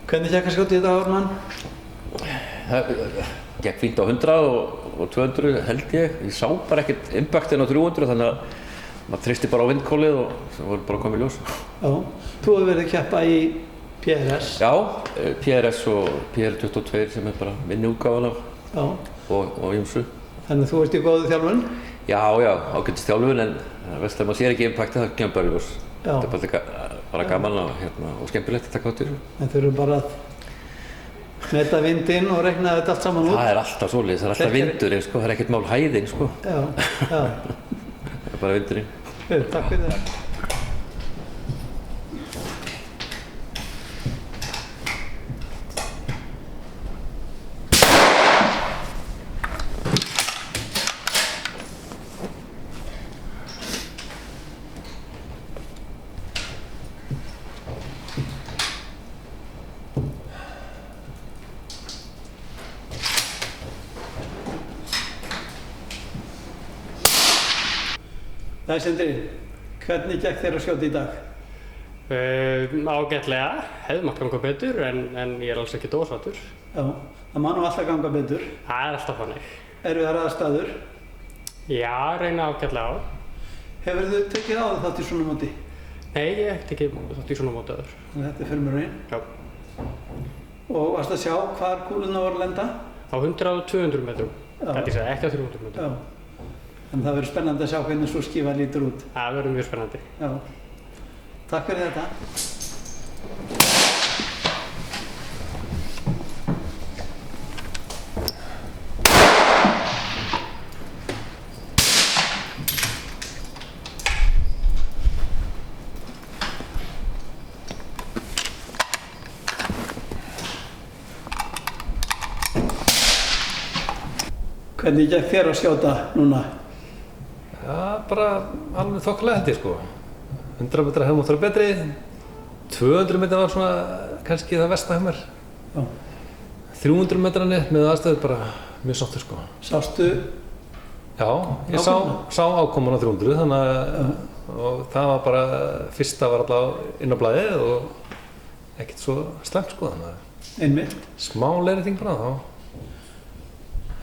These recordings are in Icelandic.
Hvernig gekk að skjóta í þetta Ármann? Það gekk fínt á 100 og 200 held ég. Ég sá bara ekkert impactin á 300 þannig að maður treysti bara á vindkólið og það voru bara komið ljós. Já, þú hefur verið að keppa í PRS. Já, PRS og PR22 sem bara minni útgáfan af og ýmsu. Þannig að þú ert í góðu þjálfun? Já, ágætis þjálfun en veist að maður sér ekki impactið það kemur bara ljós. Þetta er bara gaman og skemmtilegt að taka þátt í þessu. En þau eru bara að meta vindinn og reikna þetta allt saman út? Það er alltaf svoleiðis, það er alltaf vindurinn sko, það er ekkert mál hæðin sko. Já. Það er bara vindurinn. Takk fyrir það. Sindri, hvernig gekk þér að skjóta í dag? Ágætlega, hefði mátt ganga betur en ég er alls ekki ósáttur. Já, það má nú alltaf ganga betur. Það er alltaf þannig. Erfiðar aðstæður? Já, reyna ágætlega á. Hefurðu tekið áður þátt í svona móti? Nei, ég hef tekið þátt í svona móti áður. Þetta er filmurinn? Já. Og varst að sjá hvar kúlurnar voru að lenda? Á 100 og 200 metrum. Þetta ég segi, ekki á 300 metrum. Já. En það verður spennandi að sjá hvernig svo skífa lítur út. Það verður mjög spennandi. Já. Takk fyrir þetta. Hvernig gekk þér að skjóta núna? Já, bara alveg þokkalega held ég sko. 100 metrar hefði mátt vera betri, 200 metrar var svona kannski það versta hjá mér. Já. 300 metrarnir með aðstæður bara mjög sáttur sko. Sástu? Já, ég sá ákoman á 300 þannig að og það var bara, fyrsta var alltaf inn á blaðið og ekkert svo slæmt sko þannig að Einmitt. Smá leiðrétting bara þá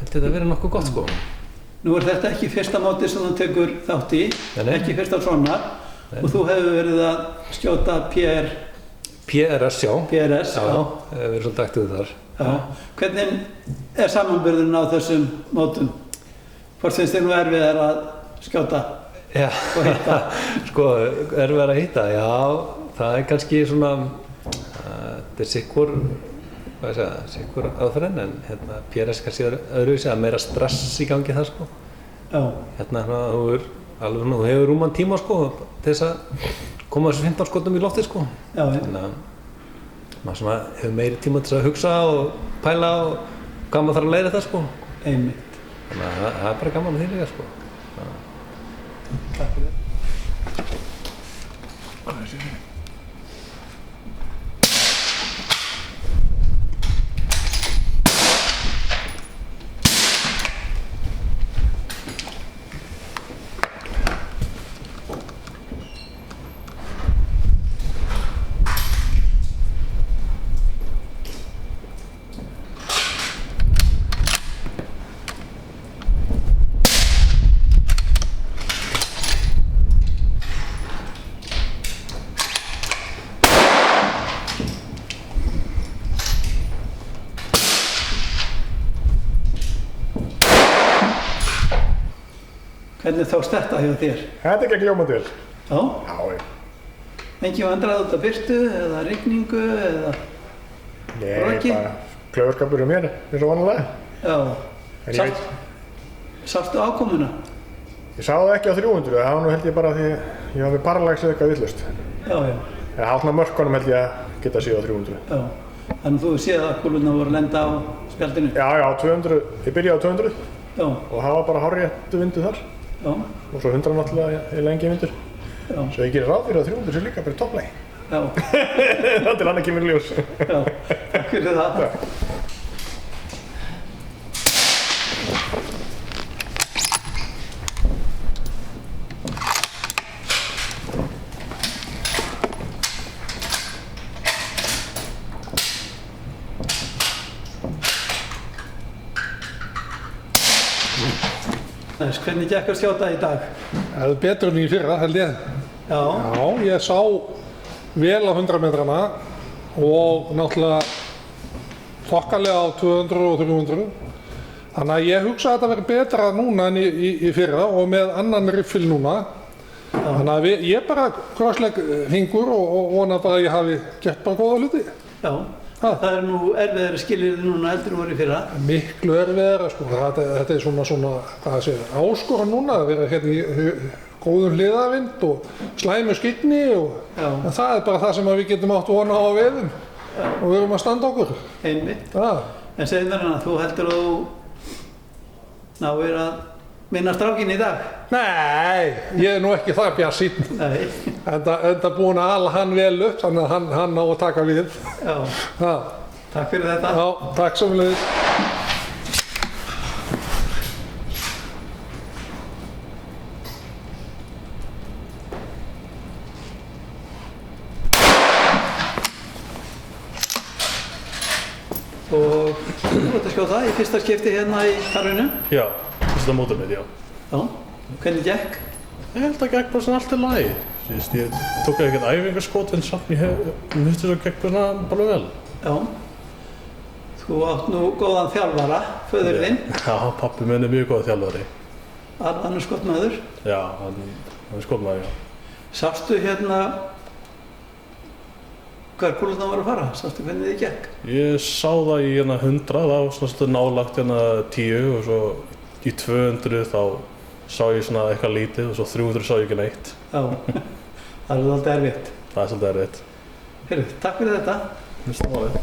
held ég þetta verið nokkuð gott sko. Nú er þetta ekki fyrsta móti sem þú tekur þátt í, ekki fyrsta svona og þú hefur verið að skjóta PRS, já. PRS, já. Hefur verið svolítið aktífur þar. Já. Hvernig er samanburðurinn á þessum mótum? Hvort finnst þér nú erfiðar að skjóta og hitta? Sko, erfiðar að hitta, já. Það er kannski svona, þetta er sikkur aðferðin en PRS kannski öðruvísi að meira stress í gangi það sko. Já. Þú hefur rúman tíma sko til þess að koma þessu 15 skotum í loftið sko. Já. Þannig að maður svona hefur meiri tíma til að hugsa og pæla og hvað maður þarf að leiða það sko. Einmitt. Þannig að það er bara gaman að því líka sko. Takk fyrir það. Hvernig tókst þetta hjá þér? Þetta gekk ljómandi vel. Já? Já. Engin vandræði út af birtu eða rigningu eða roki? Nei, bara klaufaskapur hjá mér, eins og vanalega. Já. Sástu ákomuna? Ég sá það ekki á 300, það var nú held ég bara því ég hafði parallax eða eitthvað villust. Já, já. Það hálfna mörkunum held ég að geta séð á 300. Já. Þannig þú séð að kúlurnar voru að lenda á spjaldinu? Já, 200. Ég byrjaði á 200. Já. Og það var bara hárréttu vindu þar. Já. Og svo 100 náttúrulega í lengi vindur. Já. Svo ég gerir ráð fyrir að 300 sé líka bara topplægi. Já. Það til annað kemur í ljós. Já, takk fyrir það. Vatnsnæs, hvernig gekk að skjóta í dag? Það er betur en í fyrra, held ég. Já, Já, ég sá vel á 100 metrana og náttúrulega þokkalega á 200 og 300. Þannig að ég hugsa að þetta verður betra núna en í fyrra og með annan riffil núna. Þannig að ég bara krosslegg fingur og vona bara að ég hafi gert bara góða hluti. já. Það er nú erfiðari skilyrði núna heldur en voru í fyrra. Miklu erfiðara, sko. Þetta er svona, hvað það segir, áskorun núna að vera hérna í góðum hliðavind og slæmu skyggni en það er bara það sem við getum átt vona á veiðum og við erum að standa okkur. Einmitt. Ja. En segðu mér hana, þú heldur að þú náir að vinna strákinn í dag? Nei, ég er nú ekki það bjarsýnn. Nei. Enda búinn að ala hann vel upp, þannig að hann á að taka við. Já. Ja. Takk fyrir þetta. Já, takk sömuleiðis. Og þú ert að skjóta í fyrsta skipti hérna í karfinu? Já, fyrsta mótið mitt, já. Já. Hvernig gekk? Ég held að gekk bara svona allt í lagi. Ég tók ekkert æfingarskot en samt mér finnst þess að gekk bara vel. Já. Þú átt nú góðan þjálfara, föður þinn. Já, pappi minn er mjög góð þjálfari. Hann er skotmaður. Já, hann er skotmaður, já. Sástu hérna hvar kúlurnar voru að fara? Sástu hvernig þið gekk? Ég sá það í 100, það var svona nálagt 10 og svo í 200 þá sá ég svona eitthvað lítið og svo 300 sá ég ekki neitt. Já, það er svolítið erfitt. Það er svolítið erfitt. Heyrðu, takk fyrir þetta. Minnst það málið.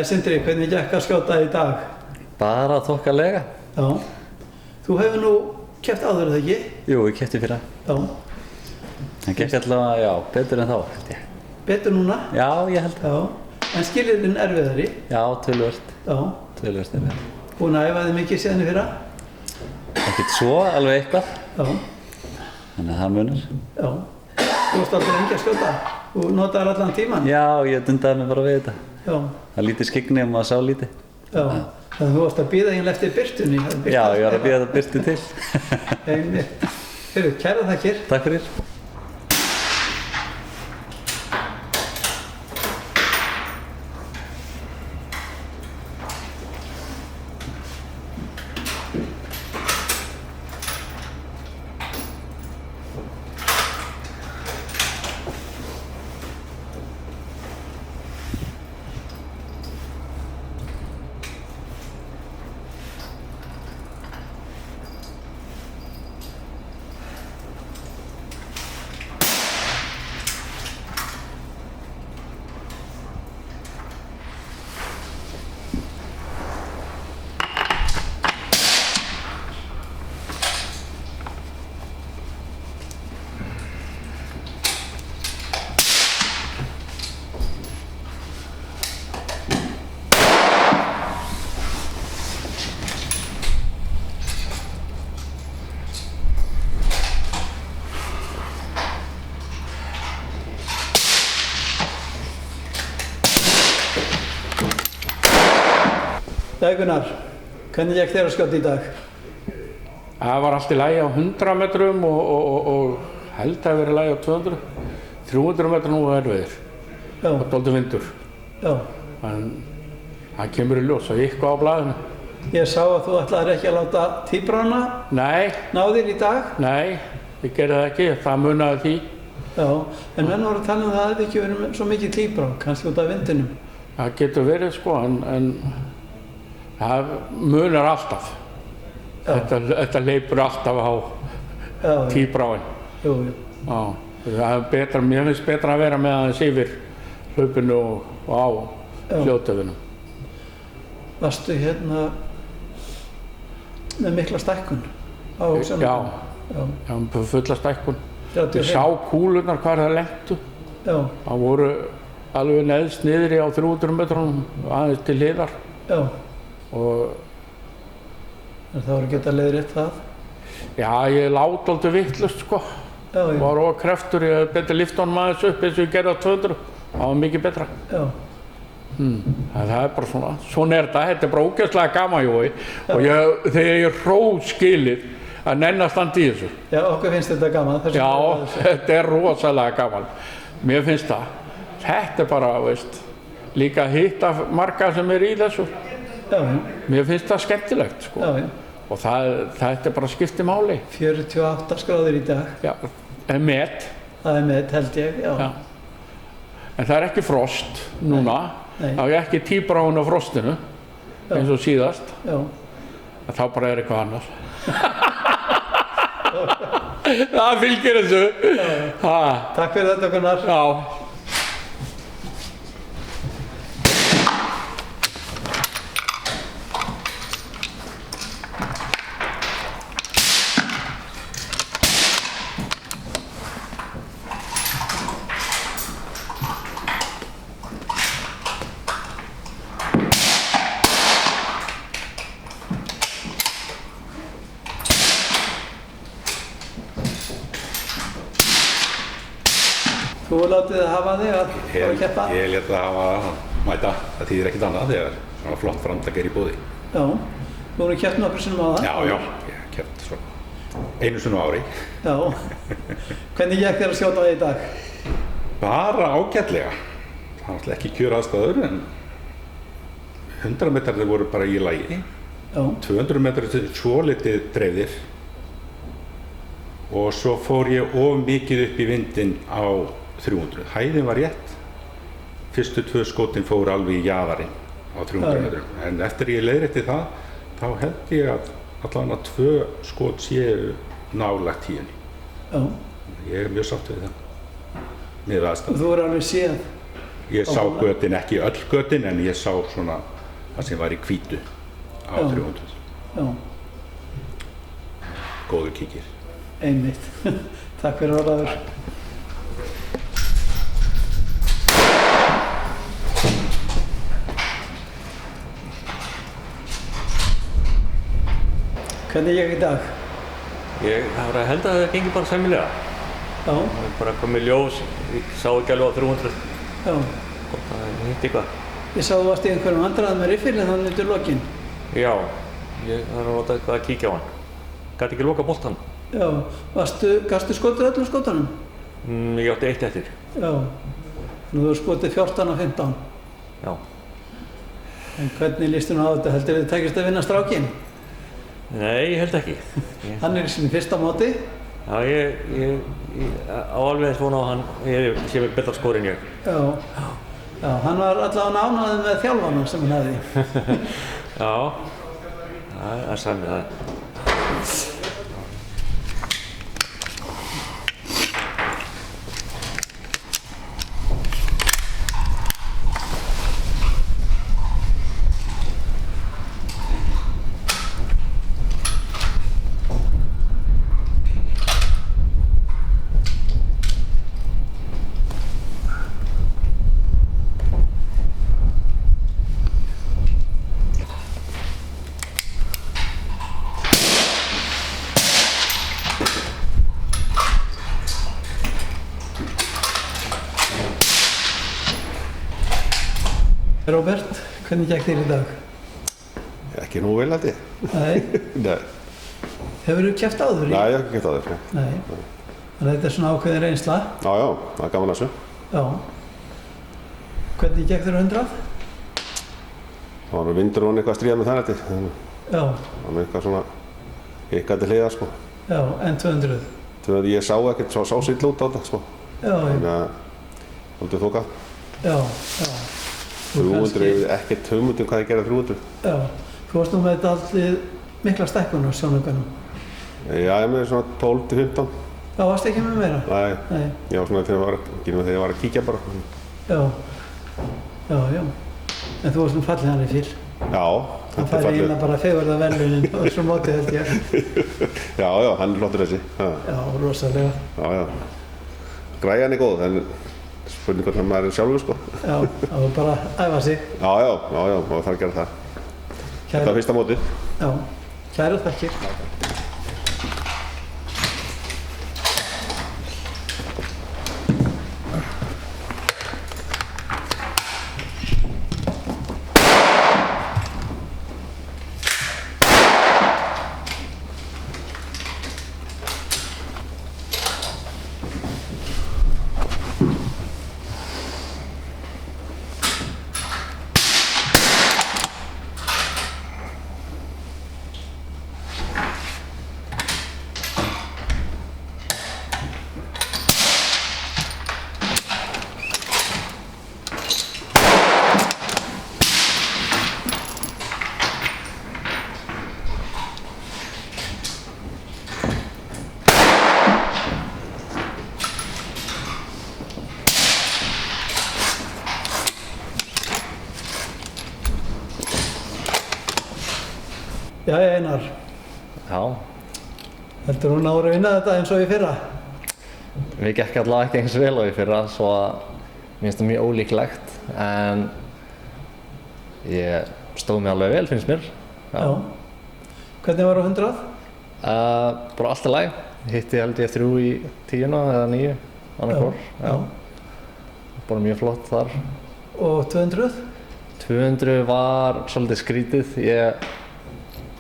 Sindri, hvernig gekk að skjóta í dag? Bara þokkalega. Já. Þú hefur nú keppt áður, eða ekki? Jú, ég keppti fyrra. Já. Það gekk allavega, já, betur en þá, held ég. Betur núna? Já, ég held það. Já. En skilyrðin erfiðari? Já, töluvert. Já. Töluvert erfiðari. Búin að æfa þig mikið síðan í fyrra? Ekkert svo, alveg eitthvað. Já. Þannig að það munar. Já. Þú varst aldrei lengi að skjóta? Þú notaðir allan tíman? Já, ég dundaði mig bara við þetta. Já. Það er lítið skyggni og maður sá lítið. Já. Þannig að þú varst að bíða hérna eftir birtunni? Já, ég var að bíða þetta birtu til. Einmitt. Heyrðu, kærar þakkir. Takk fyrir. Gunnar, hvernig gekk þér að skjóta í dag? Það var allt í lagi á 100 metrum og held að vera í lagi á 200. 300 metrum nú er erfiðir. Já. Og dálítið vindur. Já. En það kemur í ljós og eitthvað á blaðinu. Ég sá að þú ætlaðir ekki að láta tíbrana ná þér í dag? Nei, ég gerði það ekki. Það munaði því. Já, en menn voru að tala um það hefði ekki verið svo mikið tíbrán, kannski út af vindinum. Það getur verið sko, en það munar alltaf. Þetta leipur alltaf á tíbráin. Jú. Já, það er betra, mér finnst betra að vera með aðeins yfir hlaupinu og á fljótöfinu. Varstu hérna með mikla stækkun á sennum? Já, fulla stækkun. Ég sá kúlurnar hvar það lentu. Já. Það voru alveg neðst niðri á 300 metrunum, aðeins til hliðar. Já. Og Það voru ekki að leiðrétt það. Já, ég lát aldrei vittlust sko. Já, já. Var kreftur, ég hef betið lyft honum aðeins upp eins og ég gerði á 200. Það var mikið betra. Já. Það er bara svona. Svona er þetta er bara ógeðslega gaman, Jói. Og þegar ég skilið að nenn að standa í þessu. Já, okkur finnst þetta gaman. Já, þetta er rosalega gaman. Mér finnst það. Þetta er bara, veist, líka að hitta marga sem er í þessu. Já. Mér finnst það skemmtilegt, sko. Já, já. Og þetta er bara skipti máli. 48 skráður í dag. Já, en met. Það er met, held ég, já. Já. En það er ekki frost núna. Nei. Það er ekki tíbráin á frostinu, eins og síðast. Já. En þá bara er eitthvað annars. Það fylgir þessu. Takk fyrir þetta, Gunnar. Já. Þú látið að hafa þig að fara að keppa? Ég lét að hafa að mæta, það þýðir ekkert annað þegar svona flott framtak er í boði. Já, þú voru keppt nokkur sinnum á það? Já, ég hef keppt svona einu sinni á ári. Já, hvernig gekk þér að skjóta það í dag? Bara ágætlega, það var alltaf ekki kjöraðstæður en 100 metrar voru bara í lagi, Já. 200 metrar svo litið dreifðir og svo fór ég of mikið upp í vindinn á 300. Hæðin var rétt, fyrstu 2 skotin fóru alveg í jaðarinn á 300 metrum. En eftir ég leiðrétti það, þá held ég að allavega 2 skot séu nálægt 10. Já. Ég er mjög sátt við það, með aðstæður. Þú voru alveg séð? Ég sá götin, ekki öll götin, en ég sá svona það sem var í hvítu á 300. Já. Góður kíkir. Einmitt. Takk fyrir orðaður. Hvernig gekk í dag? Ég held að það gengi bara sæmilega. Já. Það er bara komið ljós, ég sá ekki alveg á 300. Já. Hvort það hitt eitthvað. Ég sá þú varst í einhverjum vandræðum með riffilinn þannig undir lokin. Já, ég þarf að nota eitthvað að kíkja á hann. Gæti ekki loka boltan. Já. Gastu skotið öllum skotunum? Ég átti 1 eftir. Já. Nú þú skotið 14 af 15. Já. En hvernig lístu nú á þetta? Heldur þið tækist að vinna strákinn? Nei, ég held ekki. Hann er í sinni fyrsta móti. Já, ég á alveg þess vona á hann, ég sé með betra skór en ég. Já. Já, hann var allavega ánægður með þjálfanum sem hann hafði. Já, það er sannlega það. Róbert, hvernig gekk þér í dag? Ekki nú vel held ég. Nei. Nei. Hefur þú keppt áður í? Nei, ég hef ekki keppt áður. Nei. Þannig að þetta er svona ákveðin reynsla? Já, já, það er gaman að þessu. Já. Hvernig gekk þér 100? Það var nú vindur og eitthvað að stríða með það eftir. Já. Það var eitthvað svona, eitthvað til hliða sko. Já, en 200? Ég sá ekkert, sá sill út á þetta sko. Já, já. Þannig að, aldrei þoka. Já, já. 300, ég veit ekkert hugmynd hvað ég gerði 300. Já, þú varst nú með þetta alltaf mikla stækkun á sjónaukanum. Já, ég er með svona 12 til 15. Já, varst ekki með meira? Nei. Ég var svona þegar ég var að kíkja bara. Já, já, já. En þú varst nú fallið hann í fyrr. Já, það færi eiginlega bara fegurðarverðlaunin á þessu móti held ég. Já, já, hann er flottur þessi. Já, rosalega. Já, já. Græjan er góð, en spurning hvernig maður er sjálfur sko. Já, það var bara að æfa sig. Já, já, já, já, maður þarf að gera það. Þetta var fyrsta mótið. Já. Kærar þakkir. Jæja Einar, Já, heldur hún að vinna þetta eins og í fyrra? við gekk allavega ekki eins vel á í fyrra, svo að mér finnst það mjög ólíklegt, en ég stóð mig alveg vel, finnst mér. Já. Hvernig var á 100? Bara allt í lagi. Hitti held ég 3 í 10 eða 9, annað hvor. Já. Bara mjög flott þar. Og 200? 200 var svolítið skrítið.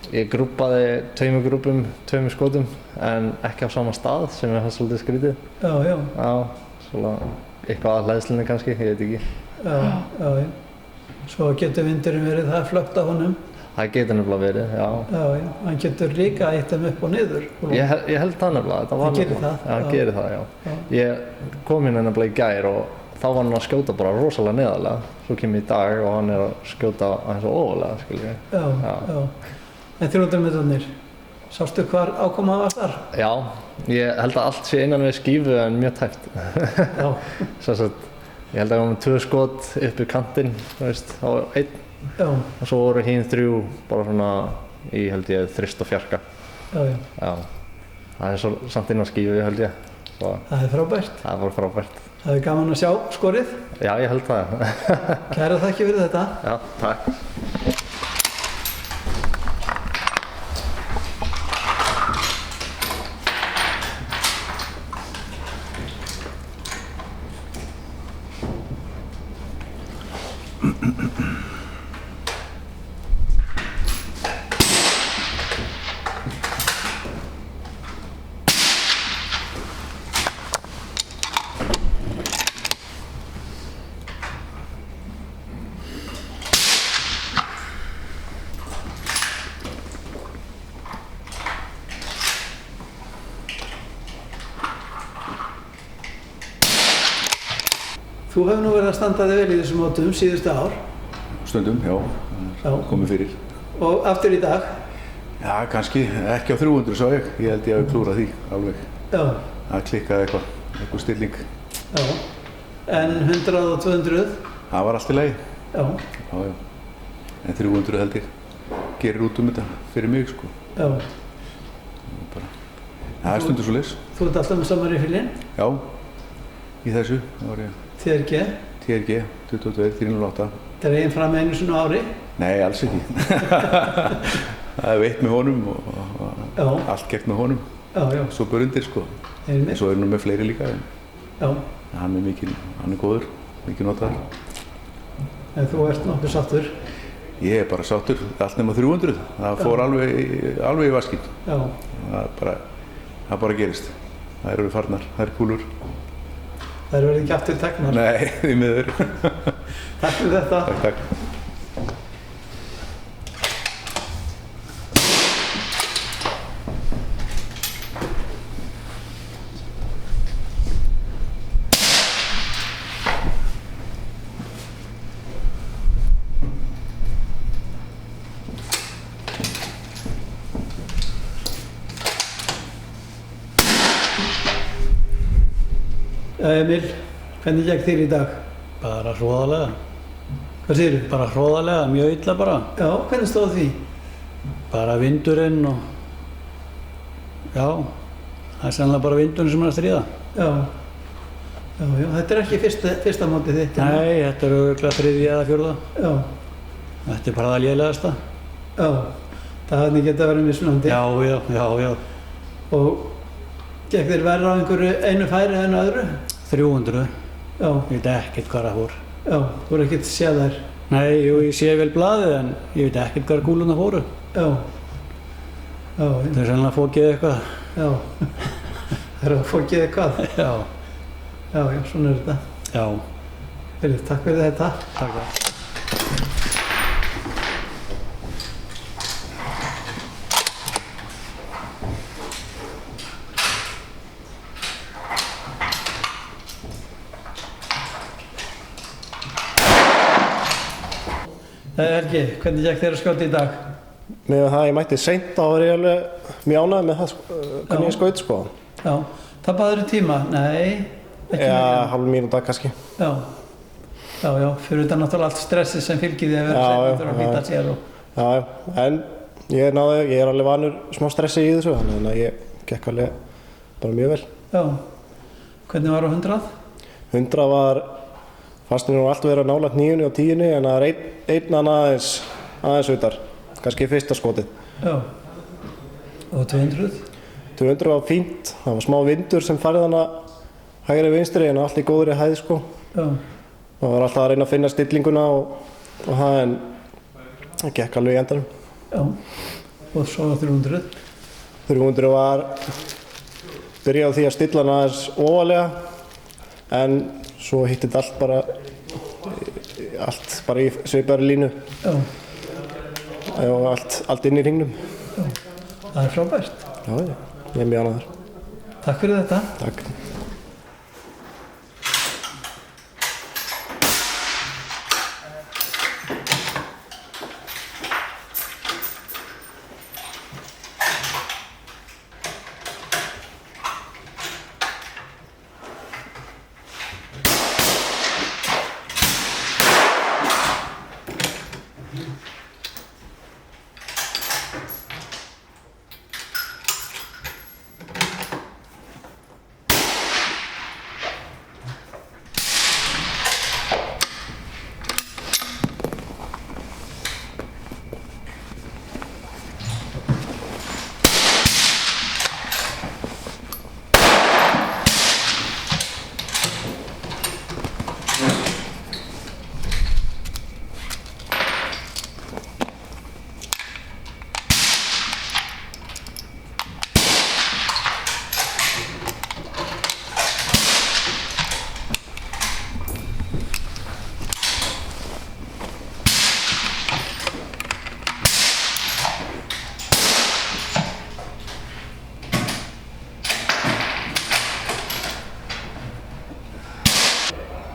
Ég grúppaði 2 grúpum, 2 skotum, en ekki á sama stað sem er svolítið skrítið. Já, já. Já, svona eitthvað að hleðslunni kannski, ég veit ekki. Já. Svo getur vindurinn verið það flögt á honum. Það getur nefnilega verið, já. Já, hann getur líka eitt þeim upp og niður. Ég held það nefnilega, það var Hann gerir það? Já, hann gerir það, já. Ég kom inn nefnilega í gær og þá var hann að skjóta bara rosalega neðarlega. Svo kem ég í dag og hann er að skjóta aðeins og ofalega, skilja. Já. En 300 metrarnir, sástu hvar ákoma var þar? Já, ég held að allt sé innan við skífu en mjög tæpt. Já. Ég held að ég var með 2 skot upp í kantinn, þú veist, á 1. Já. Og svo voru hinn 3 bara svona í, held ég, þrist og fjarka. Já. Það er svo samt inn á skífu, held ég. Svo, það er frábært. Það var frábært. Það er gaman að sjá skorið. Já, ég held það. Kærar þakkir fyrir þetta. Já, takk. Þú hefur nú verið að standa þig vel í þessum mótum síðustu ár. Stundum, já. Komið fyrir. Og aftur í dag? Já, kannski ekki á 300 sá ég. Ég held ég hafi klúrað því alveg. Já. Það klikkaði eitthvað stilling. Já. En 100 og 200? Það var allt í lagi. Já. Já. En 300 held ég gerir út þetta fyrir mig, sko. Já. Það er stundur svo leys. Þú ert alltaf með sama riffilinn? Já. Í þessu, það var ég. TRG? TRG, 22, 308. Það er einn fram einu svona ári? Nei, alls ekki. Það er veitt með honum og allt gert með honum. Já. Svo bara undir, sko. En svo er nú með fleiri líka. Já. Hann er góður, mikið notaður. En þú ert nokkuð sáttur? Ég er bara sáttur, allt nema 300. Það fór alveg í vaskinn. Já. Það bara gerist. Það eru farnar, það eru kúlur. Það eru verið ekki aftur teknar? Nei, því miður. Takk fyrir þetta. Takk. Emil, hvernig gekk þér í dag? Bara hróðalega. Hvað segirðu? Bara hróðalega, mjög illa bara. Já, hvernig stóð því? Bara vindurinn og... Já, það er sannlega bara vindurinn sem er að stríða. Já. Þetta er ekki fyrsta mótið þitt? Nei, þetta er örugglega 3. eða 4. Já. Þetta er bara það lélegasta. Já. dagarnir geta verið mismunandi. Já. Og gekk þér verra á einhverju einu færi en öðru? 300. Já. Ég veit ekkert hvað það fór. Já, þú voru ekkert séð þær? Nei, jú, ég sé vel blaðið en ég veit ekkert hvað kúluna fóru. Já. Já. Það er sennilega fókið eitthvað. Já. Það er að fókið eitthvað? Já. Já, svona er þetta. Já. Takk fyrir þetta. Takk. Helgi, hvernig gekk þér að skjóta í dag? Með það ég mætti seint þá var ég alveg mjög ánægður með það hvernig ég skaut sko. Já, tapaður tíma? Nei, ekki mikið. Já, hálf mínúta kannski. Já, fyrir utan náttúrulega allt stressið sem fylgir því að vera seintur og flýta sér og... Já, en ég er alveg vanur smá stressi í þessu, þannig að ég gekk alveg bara mjög vel. Já, hvernig var á 100? 100 var, fannst mér nú allt verið að nálægt 9 og 10 en það er einn aðeins utar, kannski fyrsta skotið. Já, og 200? 200 var fínt, það var smá vindur sem færði hana hægri vinstri en allt í góðri hæð sko. Já. Það var alltaf að reyna að finna stillinguna og það en það gekk alveg í endanum. Já, og svo 300? 300 var, byrjaði á því að stilla hana aðeins ofalega en svo hitti þetta allt bara í svipaðri línu. Já. Og allt inn í hringnum. Já, það er frábært. Já, ég er mjög ánægður. Takk fyrir þetta. Takk.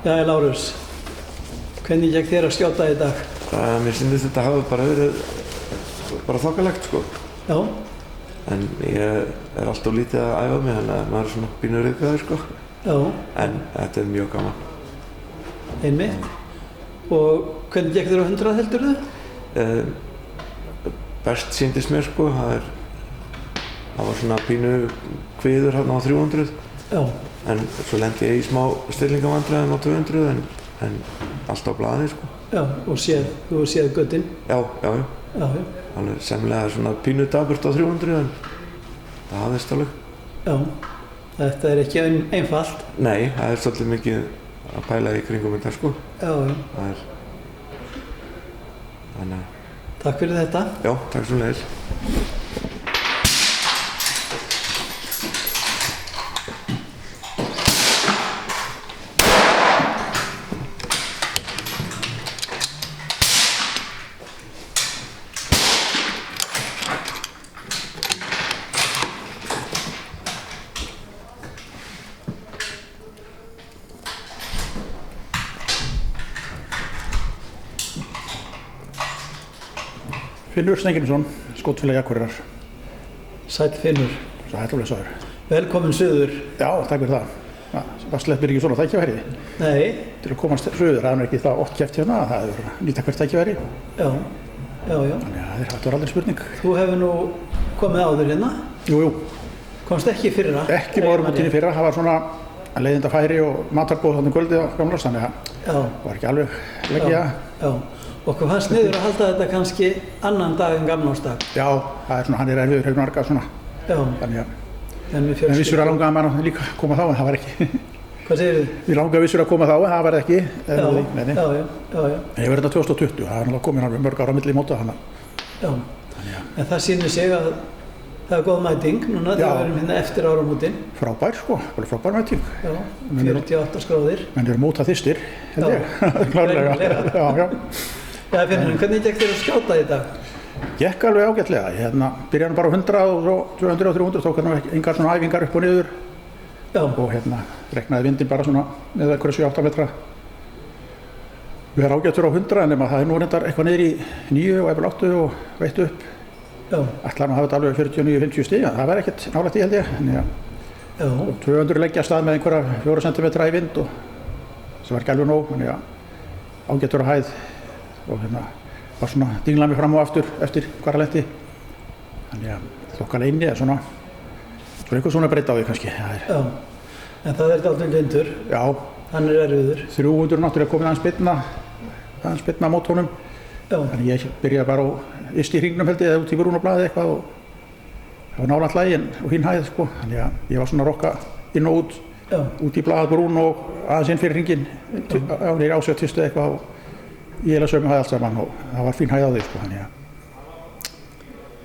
Jæja, Lárus, hvernig gekk þér að skjóta í dag? Mér finnst þetta hafa bara verið þokkalegt sko. Já. En ég er alltaf lítið að æfa mig, þannig að maður er svona pínur ryðgaður sko. Já. En þetta er mjög gaman. Einmitt. Og hvernig gekk þér á 100 heldurðu? Best sýndist mér sko, það var svona pínu kviður hérna á 300. Já. En svo lendi ég í smá stillingamandræðum á 200 en allt á blaði sko. Já, og þú hefur séð göttinn? Já. Alveg semlega svona pínu daburt á 300 en það hafðist alveg. Já, þetta er ekki einfalt. Nei, það er svolítið mikið að pæla í kringum þetta sko. Já. Þannig að... Takk fyrir þetta. Já, takk svo leiðis. Finnur Steingrímsson, skotfélagi Akureyrar. Sæll Finnur. Sæll og blessaður. Velkomin suður. Já, takk fyrir það. Það sleppir ekki svona tækifæri. Nei. Til að komast suður, það er ekki það oft keppt hérna, það er nýta hvert tækifæri. Já. Þannig að það er aldrei spurning. Þú hefur nú komið áður hérna? Jú. Komst ekki í fyrra? Ekki vorum út inn í fyrra, það var svona leiðindafæri og matarbóð þannig kvöldið á gamlars, þannig að það var ekki alveg leggja. Já. Okkur fannst niður að halda þetta kannski annan dag en gamlársdag. Já, það er svona, hann er erfiður hefur marga svona. Já. Þannig að, en vissur að langaði maður líka að koma þá, en það var ekki. Hvað segir þið? Við langaði vissur að koma þá, en það var ekki. Já. En ég verði þetta 2020, það er náttúrulega komin alveg mörg ára á milli móta hana. Já, en það sýnir sig að það er góð mæting núna þegar við erum hérna eftir áramótin. Frábær sko, bara frábær mæting. Já, 48 skráðir. Menn eru móta þyrstir, held ég. Klárlega. Já. Já, Finnur, hvernig gekk þér að skjóta í dag? Gekk alveg ágætlega. Byrjaði bara á 100 og svo 200 og 300, tók engar svona æfingar upp og niður. Já. Og reknaði vindinn bara svona með einhverja 7-8 metra. Við erum ágættur á 100 en það er nú reyndar eitthvað niður í 9 og eftir 8 og veitt upp. Já. Ætlaði að hafa þetta alveg 49-50 stig, það verði ekkert nálægt í held ég. Já. Og 200 leggja af stað með einhverja 4 cm í vind og það var ekki alveg nóg, þannig að ágættur á hæð og var svona dinglaði mig fram og aftur eftir hvar að lendi. Þannig að þokkalega inni er svona einhver svona breytt á því kannski. Já, en það er dálítið lindur. Já. Hann er erfiður. 300 náttúrulega komið aðeins bitna mót honum. Já. Þannig ég byrjaði bara yst í hringnum held ég eða út í Brúnablaði eitthvað og það var nálægt laginn og hinn hæð sko. Þannig að ég var svona að rokka inn og út, út í Blaðað Brún og aðeins inn fyrir hringinn á nýri ásvöldtistu eitthvað og ég heila sömu hæð allt saman og það var fín hæð á því sko. Þannig að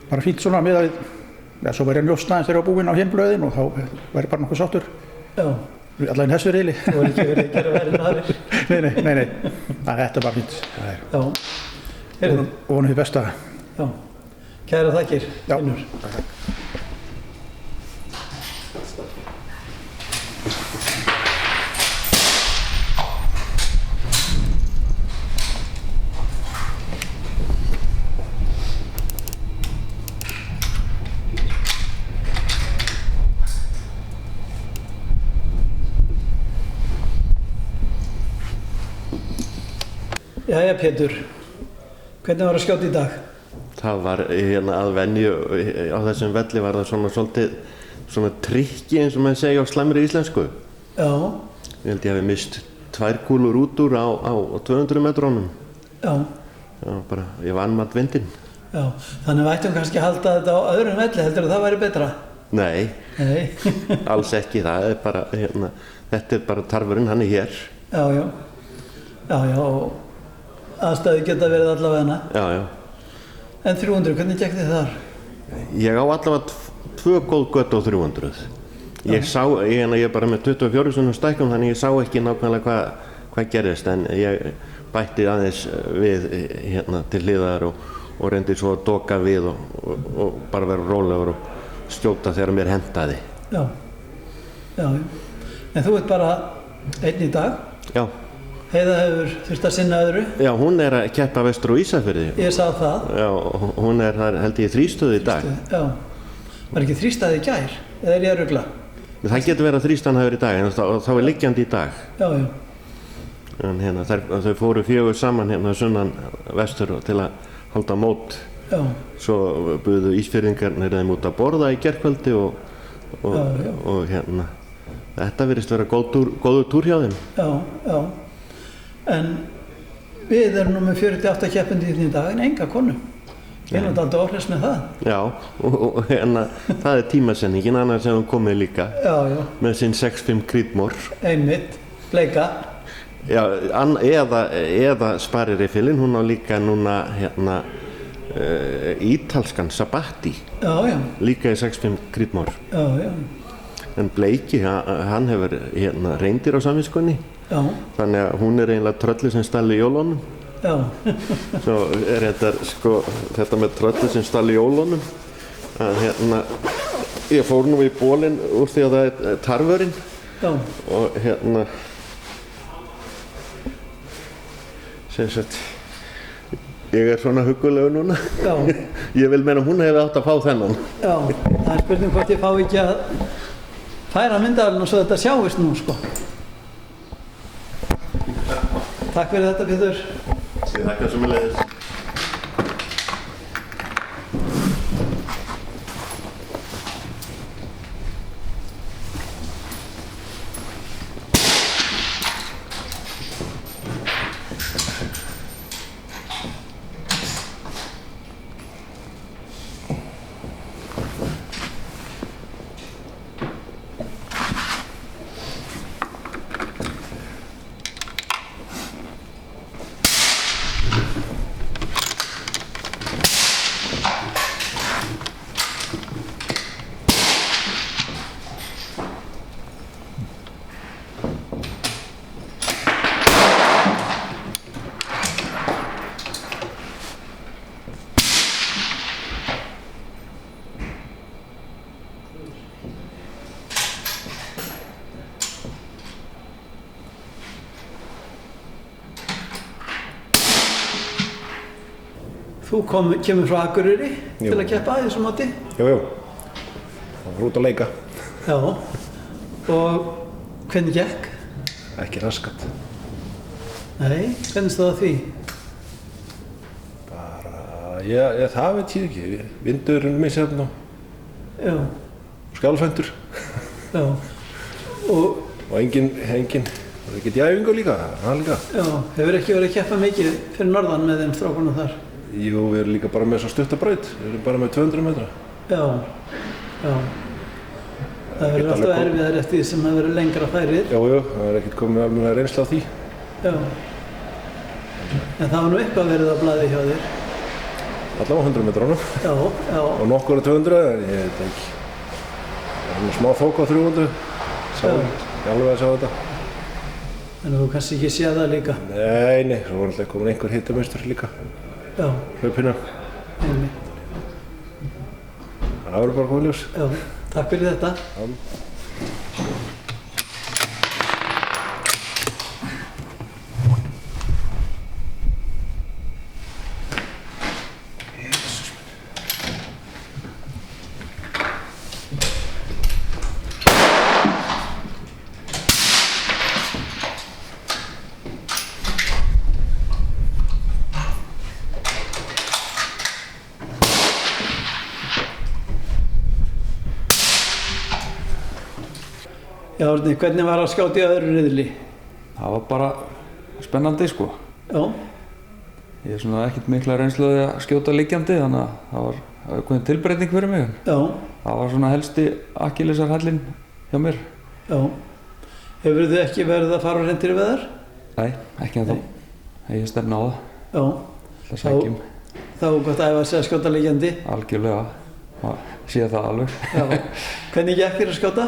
bara fínt svona með að svo væri að njóstna eins þegar ég var búinn á hinn blöðin og þá væri bara nokkuð sáttur. Já. Allavega þessu riðli. Þú var ekki verið að gera verið en aðrir. Nei. Þetta er bara fínt. Já. Og vonum því besta. Já. Kæra þakkir, Finnur. Jæja Pétur, hvernig var að skjóta í dag? Það var að venju á þessum velli var það svona svolítið svona trikki eins og maður segja á slæmri íslensku. Já. Ég held ég hafi mist 2 kúlur út úr á 200 metrónum. Já. Já, bara ég vann mat vindinn. Já, þannig við ættum kannski að halda þetta á öðrum velli, heldur að það væri betra? Nei, alls ekki, það er bara, þetta er bara tarfurinn, hann er hér. Já, og aðstæði geta verið allavega. Já. En 300, hvernig gekk þið þar? Ég á allavega 2 góð gött á 300. Ég er bara með 24 svona stækkum, þannig ég sá ekki nákvæmlega hvað gerðist, en ég bætti aðeins við til hliðar og reyndi svo að doka við og bara vera rólegur og skjóta þegar mér hentaði. Já. En þú ert bara einn í dag? Já. Heiða hefur þurft að sinna öðru? Já, hún er að keppa vestur á Ísafirði. Ég sá það. Já, hún er þar held ég 3-stöð í dag. Já. Var ekki 3-stað í gær? Eða er ég að rugla? Það getur verið að 3-staðan hafi verið í dag, en þá er liggjandi í dag. Já. En þau fóru 4 saman sunnan vestur til að halda mót. Já. Svo buðu Ísfirðingarnir þeim út að borða í gærkvöldi og þetta virðist vera góður túr hjá þeim. Já. En við erum nú með 48 keppendur í dag en enga konu. Ég er náttúrulega áhrifs með það. Já, og það er tímasendingin, annars hefur hún komið líka. Já. Með sinn 6-5 Creedmoor. Einmitt, bleika. Já, eða Spaririffilinn, hún á líka núna ítalskan Sabatti. Já. Líka í 6-5 Creedmoor. Já. En Bleiki, hann hefur reyndir á samviskunni. Já. Þannig að hún er eiginlega tröllið sem stall í jólunum. Já. Svo er þetta með tröllið sem stall í jólunum. Ég fór nú í bólinn úr því að það er tarfurinn. Já. Og sem sagt, ég er svona huggulegur núna. Já. Ég vil meina hún hefði átt að fá þennan. Já, það er spurning hvort ég fá ekki að færa myndavélina svo þetta sjáist nú, sko. Takk fyrir þetta, Pétur. Ég þakka sömuleiðis. Þú kemur frá Akureyri til að keppa í þessu móti? Jú. Það var út að leika. Já. Og hvernig gekk? Ekki raskat. Nei, hvernig stóð það því? Það veit ég ekki. Vindurinn misjafn og skjálfhentur. Já. Og engin, það er ekki djæfingu líka, það líka. Já, hefur ekki verið að keppa mikið fyrir norðan með þeim strákunum þar? Jú, við erum líka bara með svo stutta braut. Við erum bara með 200 metra. Já. Það verður alltaf erfiðar eftir því sem það verður lengra færið. Jú, það er ekkert komið alveg reynsla á því. Já. En það var nú eitthvað verið á blaði hjá þér? Allavega 100 metranum. Já. Og nokkur á 200, en ég veit ekki. Það er smá þók á 300. Ég alveg að sjá þetta. En þú kannski ekki séð það líka? Nei, svo var alltaf komin einhver hitamestur líka. Já. Hlaupina. Það verður bara komið ljós. Já, takk fyrir þetta. Já, Árni, hvernig var að skjóta í öðru riðli? Það var bara spennandi, sko. Já. Ég er svona ekkert mikla reynsluði að skjóta liggjandi, þannig að það var einhvern tilbreyting fyrir mig. Já. Það var svona helsti akkillesarhællinn hjá mér. Já. Hefur þið ekki verið að fara á hreindýri veðar? Nei, ekki ennþá. Ég stefna á það. Já. Það sækjum. Þá er gott að æfa sig að skjóta liggjandi? Algjörlega. Það sé það alveg. Já. Hvernig gekk þér að skjóta?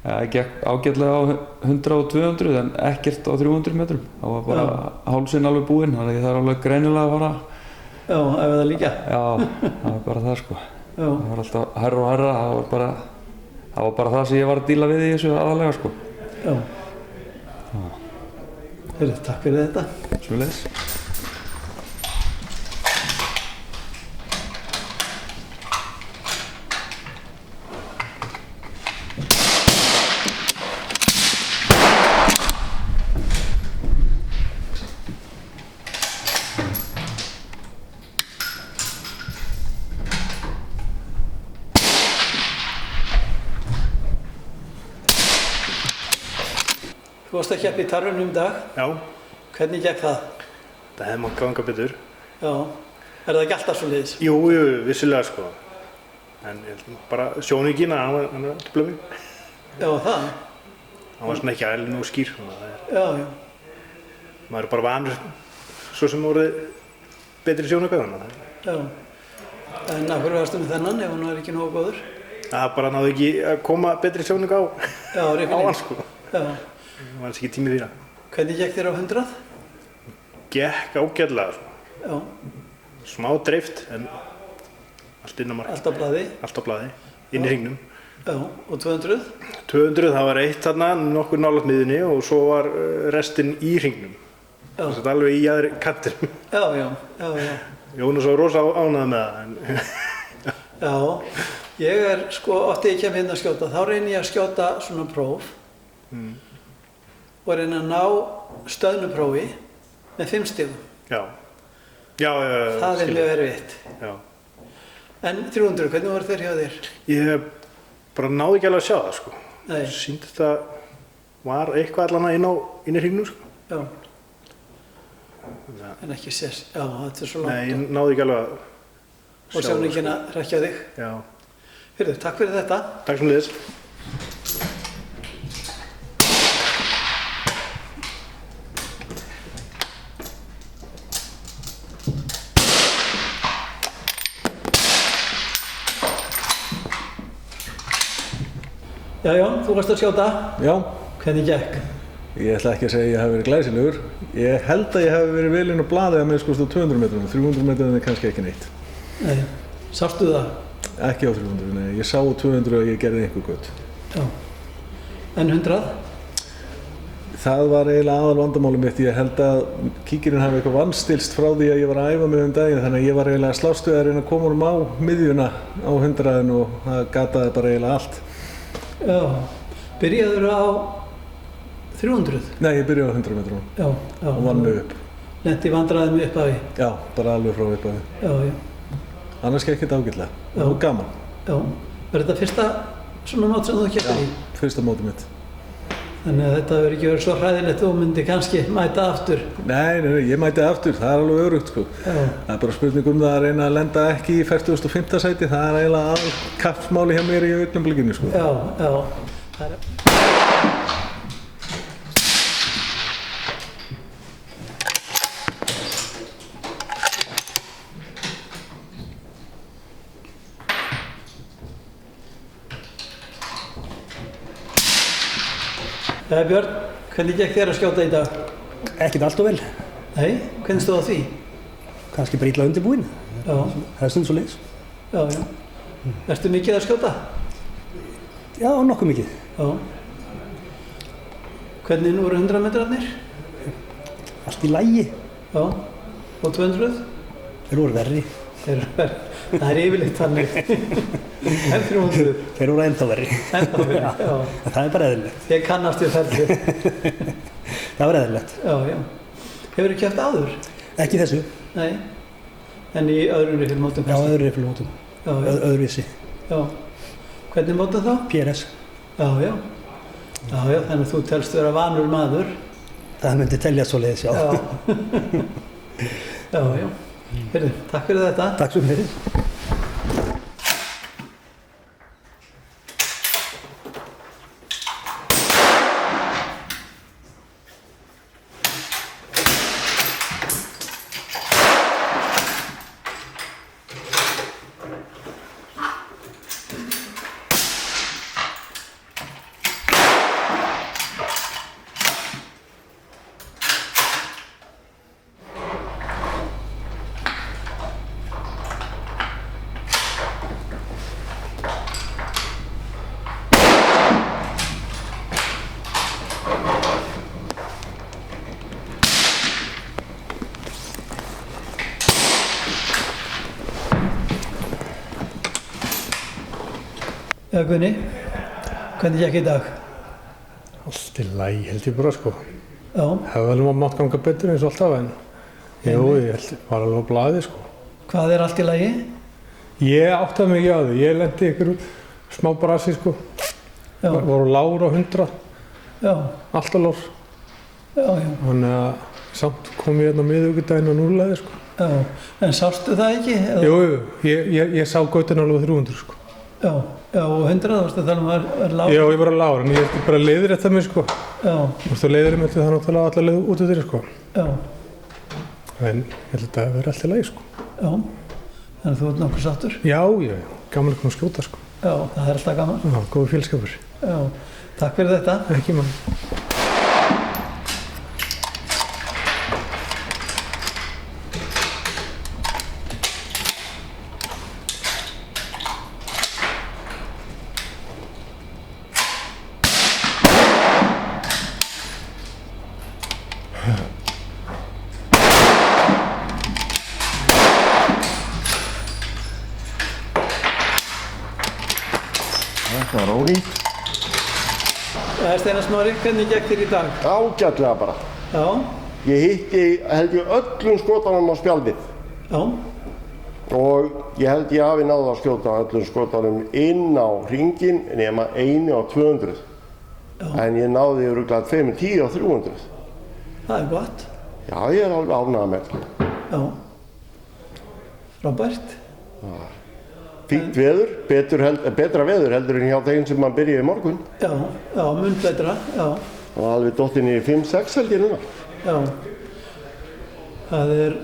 Það gekk ágætlega á 100 og 200 en ekkert á 300 metrum. Það var bara hálsinn alveg búinn, þannig að það er alveg greinilega að fara. Já, ef það líka. Já, það var bara það, sko. Já. Það var alltaf hærra og hærra, það var bara það sem ég var að díla við í þessu aðalega, sko. Já. Heyrðu, takk fyrir þetta. Sömuleiðis. Þú varst að keppa í Tarfunum í dag. Já. Hvernig gekk það? Það hefði mátt ganga betur. Já. Er það ekki alltaf svoleiðis? Jú, vissilega, sko. En bara sjónvíkinn, hann var ekki blöfing. Já, það? Hann var svona ekki alveg nógu skýr. Já. Maður er bara vanur svo sem voruð betri sjónvíkinn. Já. En af hverju varstu með þennan ef hann var ekki nógu góður? Það bara náðu ekki að koma betri sjónvík á hann, sko. Já. Það var ekki tími fyrir það. Hvernig gekk þér á 100? Gekk ágætlega, sko. Já. Smá dreift, en allt inn á mark. Allt á blaði? Allt á blaði, inn í hringnum. Já, og 200? 200, það var eitt þarna, nokkur nálægt miðunni og svo var restin í hringnum. Já. Það var alveg í aðri kantinum. Já. Jónas var rosa ánægður með það. Já, ég er sko, oft þegar ég kem hérna að skjóta, þá reynir ég að skjóta svona próf. Og reyna að ná stöðnuprófi með 5 stigum. Já. Það er mjög erfitt. Já. En 300, hvernig voru þeir hjá þér? Ég bara náði ekki alveg að sjá það, sko. Nei. Sýndi þetta var eitthvað allan inn í hringnum, sko. Já. En ekki sés. Já, þetta er svo langt. Nei, ég náði ekki alveg að sjá það. Og sjónvíkinn að hrekkja þig. Já. Heyrðu, takk fyrir þetta. Takk sem leiðis. Já, Jón, þú varst að skjóta. Já. Hvernig gekk? Ég ætla ekki að segja að ég hef verið glæsilegur. Ég held að ég hef verið vel inn á blaðið að með sko 200 metrum. 300 metrum er kannski ekki neitt. Nei. Sástu það? Ekki á 300, nei. Ég sá 200 að ég gerði einhver gott. Já. En 100? Það var eiginlega aðal vandamáli mitt. Ég held að kíkirinn hafi eitthvað vannstilst frá því að ég var að æfa mig daginn, þannig að ég var eiginlega að slást við að reyna að koma honum á miðjuna á 100 og það gataði bara eiginlega allt. Já, byrjaður á 300? Nei, ég byrjaði á 100 metrum. Já. Og vann mig upp. Lenti vandræðum upphafi? Já, bara alveg frá upphafi. Já. Annars gekk þetta ágætlega. Það var gaman. Já. Var þetta fyrsta svona mót sem þú kepptir í? Já, fyrsta mótið mitt. Þannig að þetta verður ekki verið svo hræðilegt og myndi kannski mæta aftur. Nei, ég mæti aftur, það er alveg örugt sko. Það er bara spurning það að reyna að lenda ekki í 45. sæti, það er eiginlega all kappsmáli hjá mér í augnablikinu sko. Já. Björn, hvernig gekk þér að skjóta í dag? Ekkert allt og vel. Nei, hvernig stóð á því? Kannski bara illa undirbúinn. Já. Það er stund svo leiðis. Já. Ertu mikið að skjóta? Já, nokkuð mikið. Já. Hvernig voru 100 metrarnir? Allt í lagi. Já. Og 200? Þeir voru verri. Það er yfirleitt þannig. En 300? Þeir voru ennþá verri. Ennþá verri, já. Það er bara eðlilegt. Ég kannast við ferli. Það var eðlilegt. Já. Hefurðu keppt áður? Ekki þessu. Nei. En í öðrum riffilmótum? Já, öðrum riffilmótum. Öðruvísi. Já. Hvernig mótum þá? PRS. Já. Þannig að þú telst vera vanur maður. Það myndi telja svoleiðis, já. Já. Heyrðu, takk fyrir þetta. Takk svo fyrir. Já, Gunni, hvernig gekk í dag? Allt í lagi held ég bara sko. Já. Hefði alveg mátt ganga betur eins og alltaf en ég var alveg á blaði sko. Hvað er allt í lagi? Ég áttaði mig ekki á því, ég lendi í ykkur smá brasi sko. Voru lágur á 100. Já. Alltaf lágur. Já. Þannig að samt kom ég hérna miðvikudaginn og núlleði sko. Já, en sástu það ekki? Jú, ég sá gautin alveg 300 sko. Já, og 100 varstu að tala var lágur? Já, ég var lágur, en ég bara leiðir þetta mig sko. Já. Þú veist, þú leiðir mig til það náttúrulega allar leið út af þér sko. Já. En ég held að það verði alltaf leið sko. Já, þannig að þú ert nokkuð sáttur? Já, gaman að koma að skjóta sko. Já, það er alltaf gaman. Já, góður félagsskapur. Já, takk fyrir þetta. Ekki mann. Það var ónýtt. Steinar Smári, hvernig gekk þér í dag? Ágætlega bara. Já. Ég hitti held ég öllum skotunum á spjaldið. Já. Og ég held ég hafi náð að skjóta öllum skotunum inn á hringinn nema einu á 200. Já. En ég náði örugglega 5, 10 á 300. Það er gott. Já, ég er alveg ánægður með það. Já. Frábært. Já. Fínt veður, betra veður heldur en hjá þeim sem maður byrjaði í morgun. Já, mun betra, já. Og alveg dottinn í 5-6 held ég núna. Já. Það er,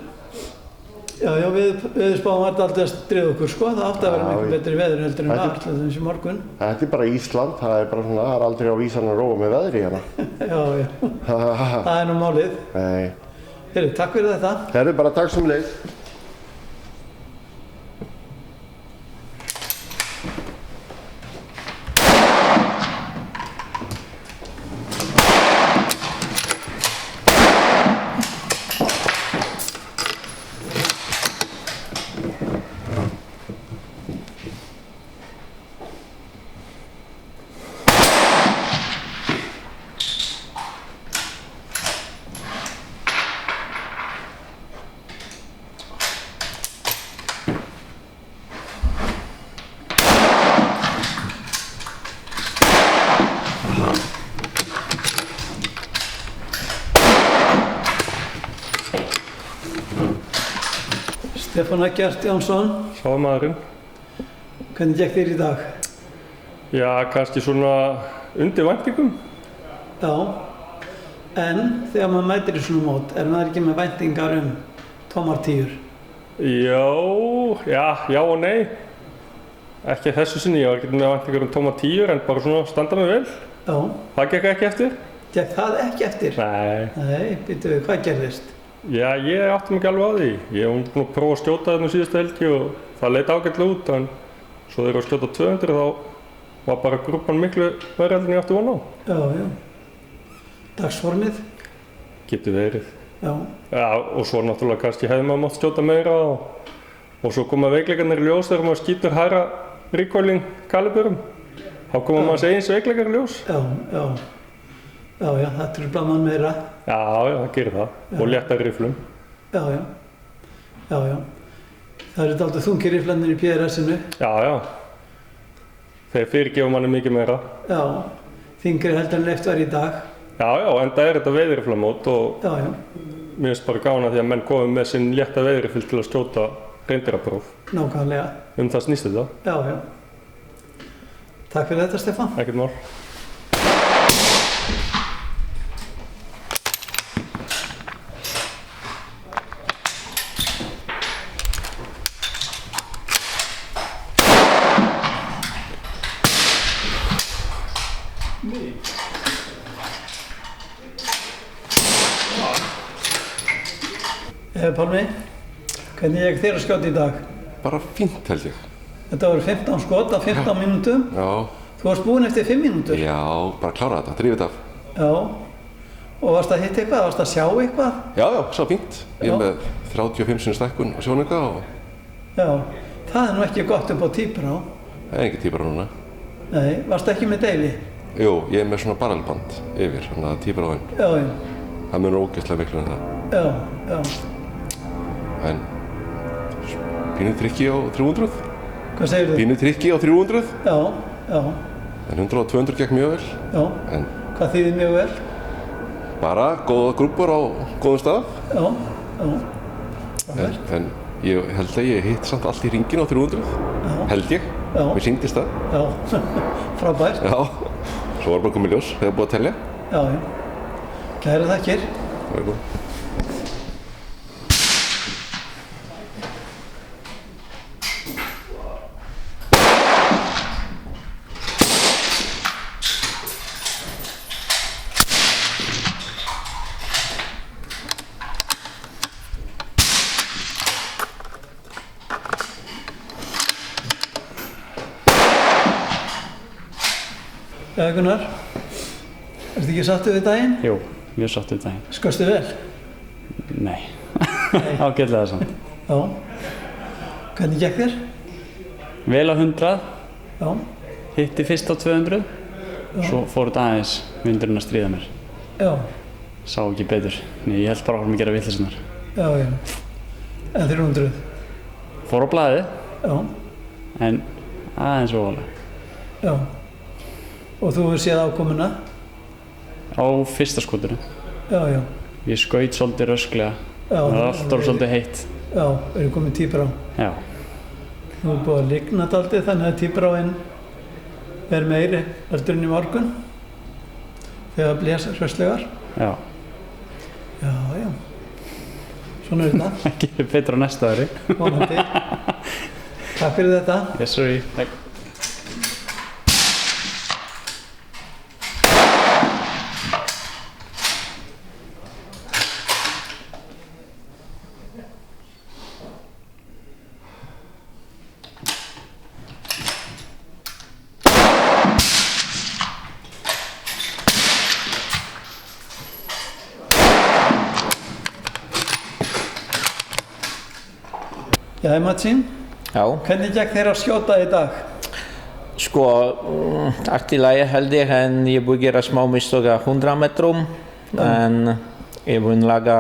veðurspáin var alltaf að stríða okkur sko, það átti að vera miklu betri veður heldur en alltaf þessi morgun. Þetta er bara Ísland, það er bara svona, það er aldrei á vísan að róa með veðri hérna. Já. Það er nú málið. Nei. Heyrðu, takk fyrir þetta. Heyrðu, bara takk sem leið. Stefán Eggert Jónsson. Sá maðurinn. Hvernig gekk þér í dag? Já, kannski svona undir væntingum. Já, en þegar maður mætir í svona mót, maður ekki með væntingar tómar tíur? Já og nei. Ekki þessu sinni, ég var ekki með væntingar tómar tíur, en bara svona standa mig vel. Já. Það gekk ekki eftir. Gekk það ekki eftir? Nei. Nei, býttu við, hvað gerðist? Já, ég átti mig ekki alveg á því. Ég var búinn að prófa að skjóta þarna síðustu helgi og það leit ágætlega út, en svo þegar ég var að skjóta 200 þá var bara grúpan miklu verri en ég átti von á. Já. Dagsformið? Getur verið. Já. Já, og svo náttúrulega kannski hefði maður mátt skjóta meira og svo koma veikleikarnir í ljós þegar maður skýtur hærra recoiling kaliberum. Þá koma maður eins veikleikar í ljós. Já, það truflar mann meira. Já, það gerir það. Já. Og léttar riflum. Já. Það eru dálítið þungir riflarnir í PRS-inu. Já. Þeir fyrirgefa manni mikið meira. Já, þyngri heldur en leyft var í dag. Já, enda er þetta veiðriflamót og mér finnst bara gána því að menn komið með sinn létta veiðrifil til að skjóta reyndirapróf. Nákvæmlega. Það snýst þetta. Já. Takk fyrir þetta, Stefán. Ekkert mál. Pálmi, hvernig gekk þér að skjóta í dag? Bara fínt held ég. Þetta voru 15 skot á 15 mínútum. Já. Þú varst búinn eftir 5 mínútur. Já, bara klára þetta, drífið af. Já. Og varst að hitta eitthvað? Varst að sjá eitthvað? Já, sá fínt. Ég er með 35 sinni stækkun og sjónauka og... Já, það er nú ekki gott upp á tíbrá. Það er ekki tíbrá núna. Nei, varst ekki með deili? Jú, ég er með svona barrelband yfir, þannig að tíbráin. Já. Það munur ógeðslega miklu en það. Já. En pínu trikki á 300. Hvað segir þú? Pínu trikki á 300. Já. En 100 og 200 gekk mjög vel. Já. En hvað þýðir mjög vel? Bara góða grúpur á góðum stað. Já. En ég held að ég hitt samt allt í hringinn á 300. Já. Held ég. Já. Mér sýndist það. Já. Frábært. Já. Svo var bara komið ljós þegar búið að telja. Já. Kæra þakkir. Það er góð. Gunnar, ertu ekki sáttur við daginn? Jú, ég er sáttur við daginn. Skostu vel? Nei, ágætlega samt. Já. Hvernig gekk þér? Vel á 100. Já. Hitti fyrst á 200. Svo fór þetta aðeins vindurinn að stríða mér. Já. Sá ekki betur. Nei, ég held bara að gera vitleysurnar. Já. En 300? Fór á blaðið. Já. En aðeins ofalega. Já. Og þú hefur séð ákomuna? Á fyrsta skotinu. Já. Ég skaut svolítið rösklega. Já. Það var alltaf svolítið heitt. Já, erum komið tíbrá. Já. Þú er búið að ligna dálítið þannig að tíbráin er meiri heldur en í morgun. Þegar blés rösklegar. Já. Já. Svona er þetta. Ekki betra á næsta ári. Vonandi. Takk fyrir þetta. Yes, sorry. Takk. Já, Matsín. Já. Hvernig gekk þér að skjóta í dag? Sko, allt í lagi held ég, en ég búið að gera smá mistök á 100 metrum, en ég búið að laga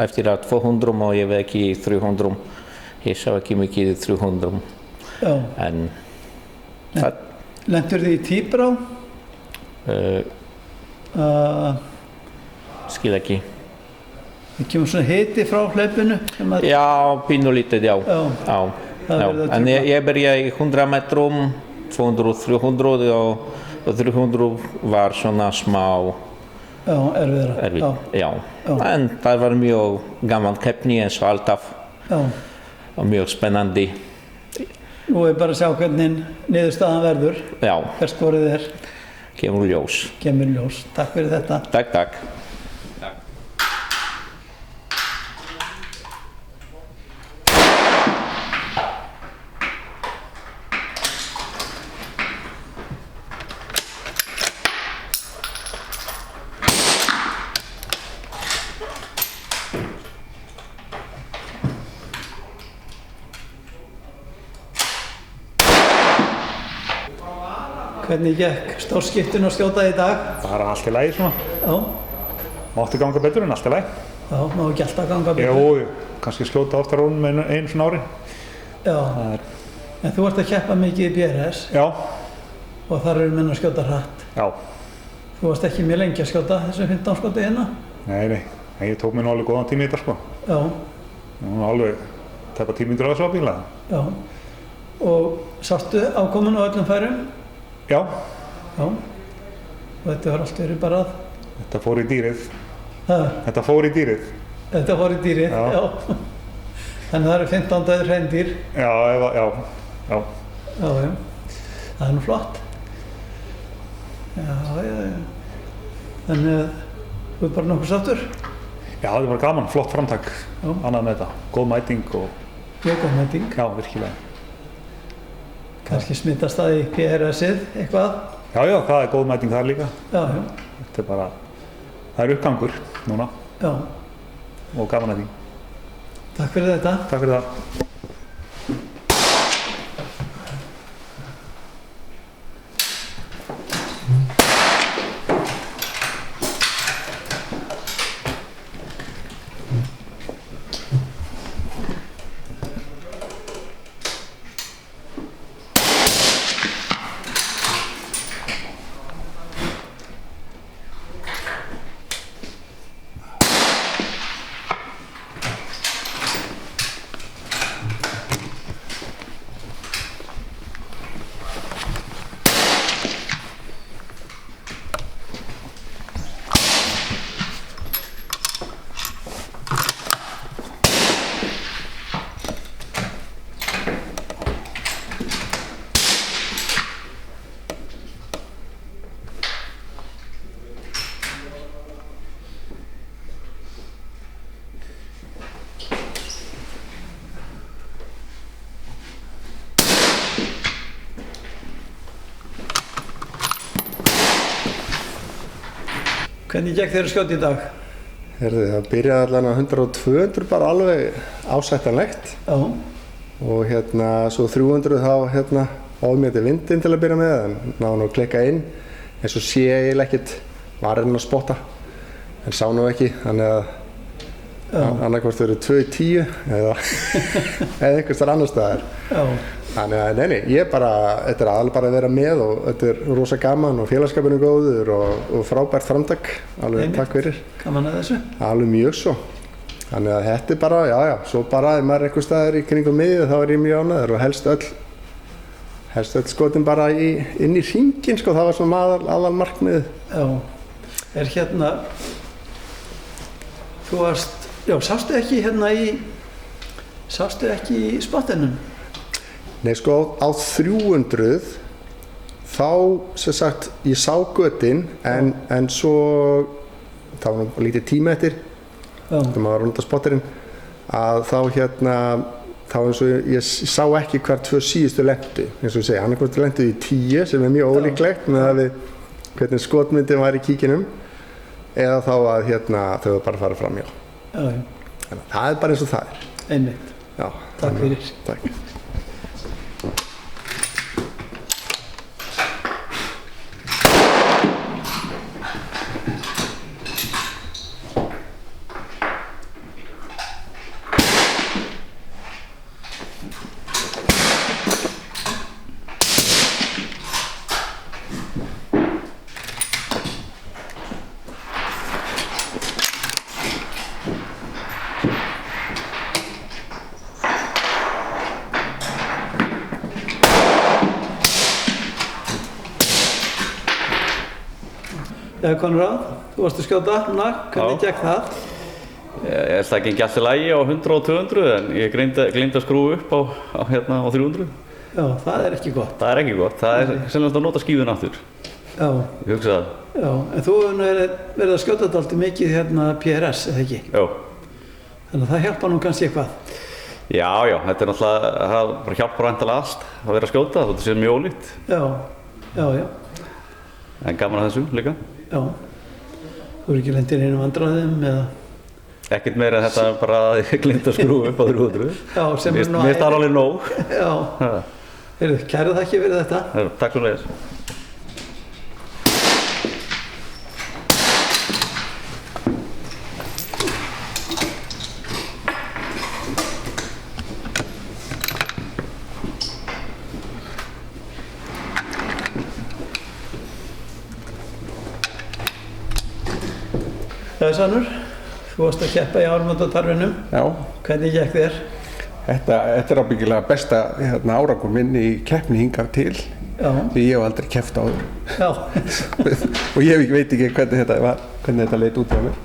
eftir að 200 og ég veið ekki 300. Ég sá ekki mikið í 300. Já. En lentur þið í tíbrá? Skil ekki. Það kemur svona hiti frá hlaupinu? Já, pínulítið, já. Já. En ég byrjaði í 100 metrum, 200, 300 og 300 var svona smá erfiðara. Já. En það var mjög gaman keppni eins og alltaf. Já. Og mjög spennandi. Nú er bara að sjá hvernig niðurstaðan verður. Já. Hver skorið er. Kemur ljós. Kemur ljós. Takk fyrir þetta. Takk. Hvernig gekk stórskiptin og skjótaði í dag? Bara allt í lagi svona. Já. Mátti ganga betur en allt í lagi. Já, má ekki alltaf ganga betur. Jú, kannski skjóta oftar rúnum einu svona ári. Já. En þú ert að keppa mikið í BRS. Já. Og þar eru menn að skjóta hratt. Já. Þú varst ekki mjög lengi að skjóta þessu 15 skoti hérna? Nei. Ég tók mér nú alveg góðan tíma í þetta sko. Já. Nú alveg tæpa 10 mínútur á þessu ábíla. Já. Og sástu ákominn á öllum færum? Já. Já. Og þetta var allt verið bara að? Þetta fór í dýrið. Hæ? Þetta fór í dýrið. Þetta fór í dýrið, já. Þannig það eru 15 dauð hreindýr. Já. Já. Það er nú flott. Já. Þannig að þú ert bara nokkuð sáttur? Já, það var gaman, flott framtak. Já. Annað með þetta. Góð mæting og... Mjög góð mæting. Já, virkilega. Kannski smittast það í PRS-ið eitthvað? Já, það er góð mæting þar líka. Já. Þetta er bara, það er uppgangur núna. Já. Og gaman að því. Takk fyrir þetta. Takk fyrir það. Hvernig gekk þér að skjóta í dag? Það byrjaði allan að 100-200 bara alveg ásættanlegt. Já. Og svo 300 þá áður mér til vindinn til að byrja með, en náðu nú að klikka inn. En svo sé ég eiginlega ekkert, var að spotta, en sá nú ekki, þannig að annarkvort eru 2-10 eða einhvers þar annar staðar. Já. Þannig að þetta er aðalega bara að vera með og þetta er rosa gaman og félagsskapinu góður og frábært framtak, alveg takk fyrir. Gaman að þessu? Alveg mjög svo. Þannig að þetta er bara, svo bara ef maður er einhver staðar í kringum miðju þá er ég mjög ánægður og helst öll skotin bara inn í hringinn sko, það var svona aðal markmiðið. Já, þú varst, sástu ekki í spottinum? Nei, sko á 300 þá sem sagt ég sá götin en svo það var nú lítið tíma eftir þegar maður var að runda spotterinn að þá eins og ég sá ekki hver tvö síðustu lentu eins og ég segi, annarkvort lentu í 10 sem er mjög ólíklegt með að við hvernig skotmyndin var í kíkinum eða þá að þau var bara að fara fram hjá. Þannig að það er bara eins og það er. Einmitt. Já. Takk fyrir. Takk. Konráð, þú varst að skjóta núna, hvernig gekk það? Ég held að það gengi allt í lagi á 100 og 200 en ég gleymdi að skrúa upp á 300. Já, það er ekki gott. Það er ekki gott, það er sennilega að nota skífuna aftur. Já. Ég hugsa það. Já, en þú hefur verið að skjóta þetta alltaf mikið PRS, eða ekki? Já. Þannig að það hjálpa nú kannski eitthvað. Já, þetta er náttúrulega, það bara hjálpar væntanlega allt að vera að skjóta, þetta sé mjög ólíkt. Já. En gaman að þessu líka. Já. Þú eru ekki lent í einum vandræðum eða? Ekkert meira en þetta bara að ég gleymdi að skrúa upp á 300. Já, sem er nú Mér er alveg nóg. Já. Kæra þakki fyrir þetta. Takk svo leiðis. Sannur, þú varst að keppa í áramótatarfinum. Já. Hvernig gekk þér? Þetta er ábyggilega besta árangur minn í keppni hingað til. Já. Því ég hef aldrei keppt áður. Já. Og ég veit ekki hvernig þetta leit út hjá mér.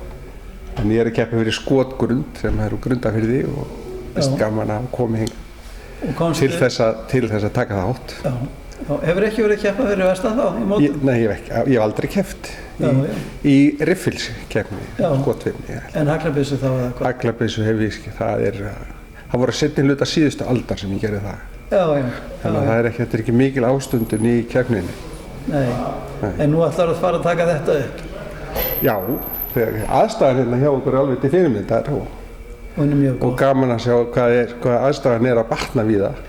En ég er að keppa fyrir Skotgrund sem er úr Grundarfirði og veist gaman að koma hingað til þess að taka það átt. Já. Hefur ekki verið að keppa fyrir vestan þá í mótum? Nei, ég hef aldrei keppt í riffilskeppni, skotfimni. En haglabyssu þá eða hvað? Haglabyssu hef ég, það voru seinni hluta síðustu aldar sem ég gerði það. Já. Þannig að þetta er ekki mikil ástundun í keppninni. Nei. En nú ætlar að fara að taka þetta upp? Já, aðstæðan hérna hjá okkur er alveg til fyrirmyndar og gaman að sjá hvað aðstæðan er að batna við það.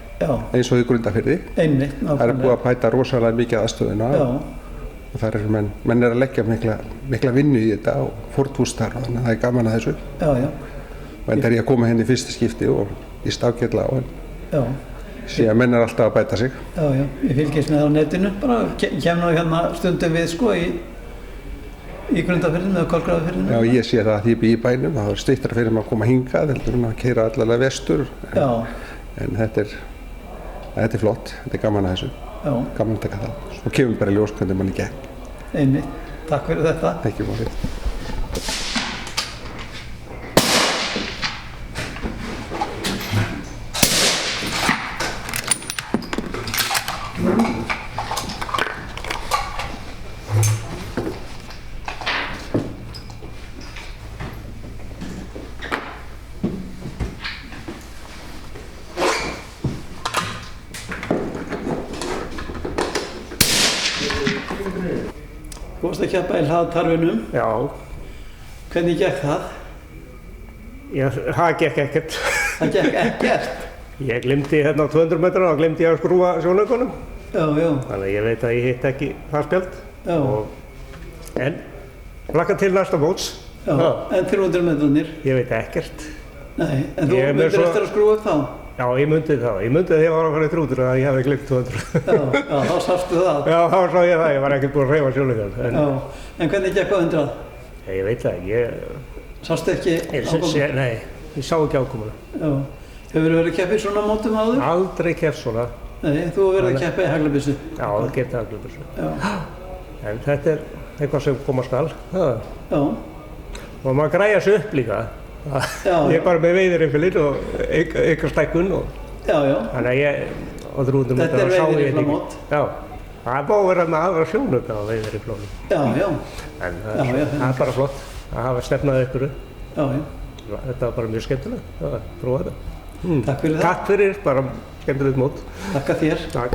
Eins og í Grundarfirði. Einmitt, nákvæmlega. Það er búið að bæta rosalega mikið aðstöðuna og það er menn er að leggja mikla vinnu í þetta og fórnfústar og þannig að það er gaman að þessu. Og en þegar ég að koma henni í fyrsta skipti og ég stákjalla á henn. Sé að menn er alltaf að bæta sig. Já, ég fylgist með á netinu bara, kem nú hérna stundum við sko í Grundarfirðinu eða Kolgrafafirðinu. Já, ég sé það að því ég bý í bænum, það er styttra fyrir maður að koma hingað heldur en að keyra allavega vestur. En þetta er flott, þetta er gaman að þessu. Gaman að taka það. Svo kemur bara í ljós hvernig manni gekk. Einmitt. Takk fyrir þetta. Ekki málið. Þú varst að keppa í hlaðtarfinum. Já. Hvernig gekk það? Það gekk ekkert. Það gekk ekkert? Ég glimti hérna á 200 metrana og glimti að skrúa sjónaukunum. Já. Þannig að ég veit að ég hitt ekki það spjald. En hlakka til næsta móts. Já, en 300 metrarnir? Ég veit ekkert. Nei, en þú myndir eftir að skrúa upp þá? Já, ég myndi það. Ég myndi þegar ég var að fara í 300 að ég hefði glimt 200. Já, þá sástu það? Já, þá sá ég það. Ég var ekkert búinn að hreyfa sjónaukan. En hvernig gekk á 100? Ég veit það ekki. Sástu ekki ákomuna? Nei, ég sá ekki ákomuna. Já. Hefur verið að keppa í svona mótum áður? Aldrei keppt svona. Nei, þú hefur verið að keppa í haglabyssu? Já, það geti haglabyssu. En þetta er eitthvað sem koma skal. Já. Og maður græja sig upp líka. Ég er bara með veiðiriffilinn og ykkur stækkun og þannig að ég á 300 metra Þetta er veiðirifflamót? Já, það má vera með aðra sjónauka á veiðirifflunum. Já. En það er bara flott að hafa stefnað ykkur. Já. Þetta var bara mjög skemmtilegt að prófa þetta. Takk fyrir það. Takk fyrir, bara skemmtilegt mót. Takk að þér. Takk.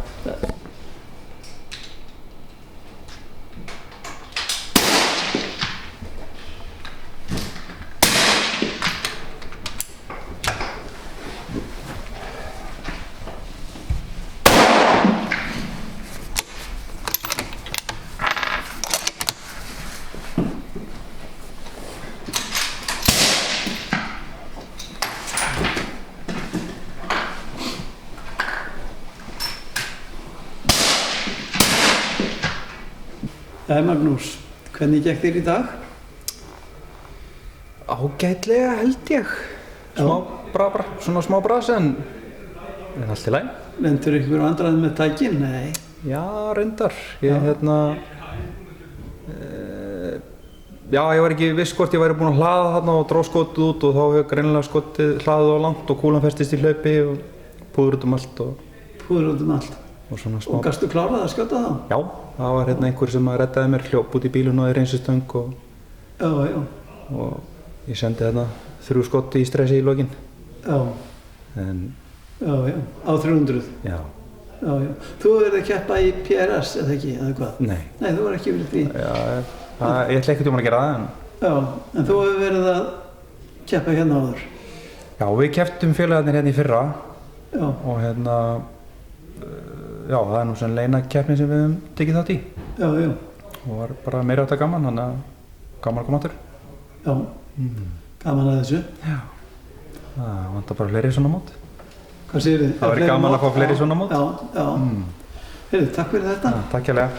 Magnús, hvernig gekk þér í dag? Ágætlega held ég. Svona smá brasi en allt í lagi. Lendur ykkur vandræðum með tækin? Nei. Já, reyndar. Ég Já, ég var ekki viss hvort ég væri búinn að hlaða þarna og dró skotið út og þá hefur greinilega skotið hlaðið á langt og kúlan festist í hlaupi og púður út allt. Púður út allt. Og svona smá. Og gastu klárað að skjóta þá? Já, það var einhver sem reddaði mér, hljóp út í bílun og í reynslustöng og... Já. Og ég sendi 3 skoti í stressi í lokin. Já. En... Já, á 300? Já. Já. Þú hefur verið að keppa í PRS eða ekki, eða hvað? Nei. Nei, þú var ekki verið því? Já, ég ætla ekkert að gera það, en... Já, en þú hefur verið að keppa hérna áður? Já, við kepptum félagarnir hérna í fyrra. Já. Og já, það er nú svona leina keppni sem við höfum tekið þátt í. Já. Og var bara meira átta gaman, þannig að gaman að koma áttur. Já, gaman að þessu. Já. Það vantar bara fleiri svona mót. Hvað segir þið? Það væri gaman að fá fleiri svona mót. Já. Heyrðu, takk fyrir þetta. Já, takk hérlega.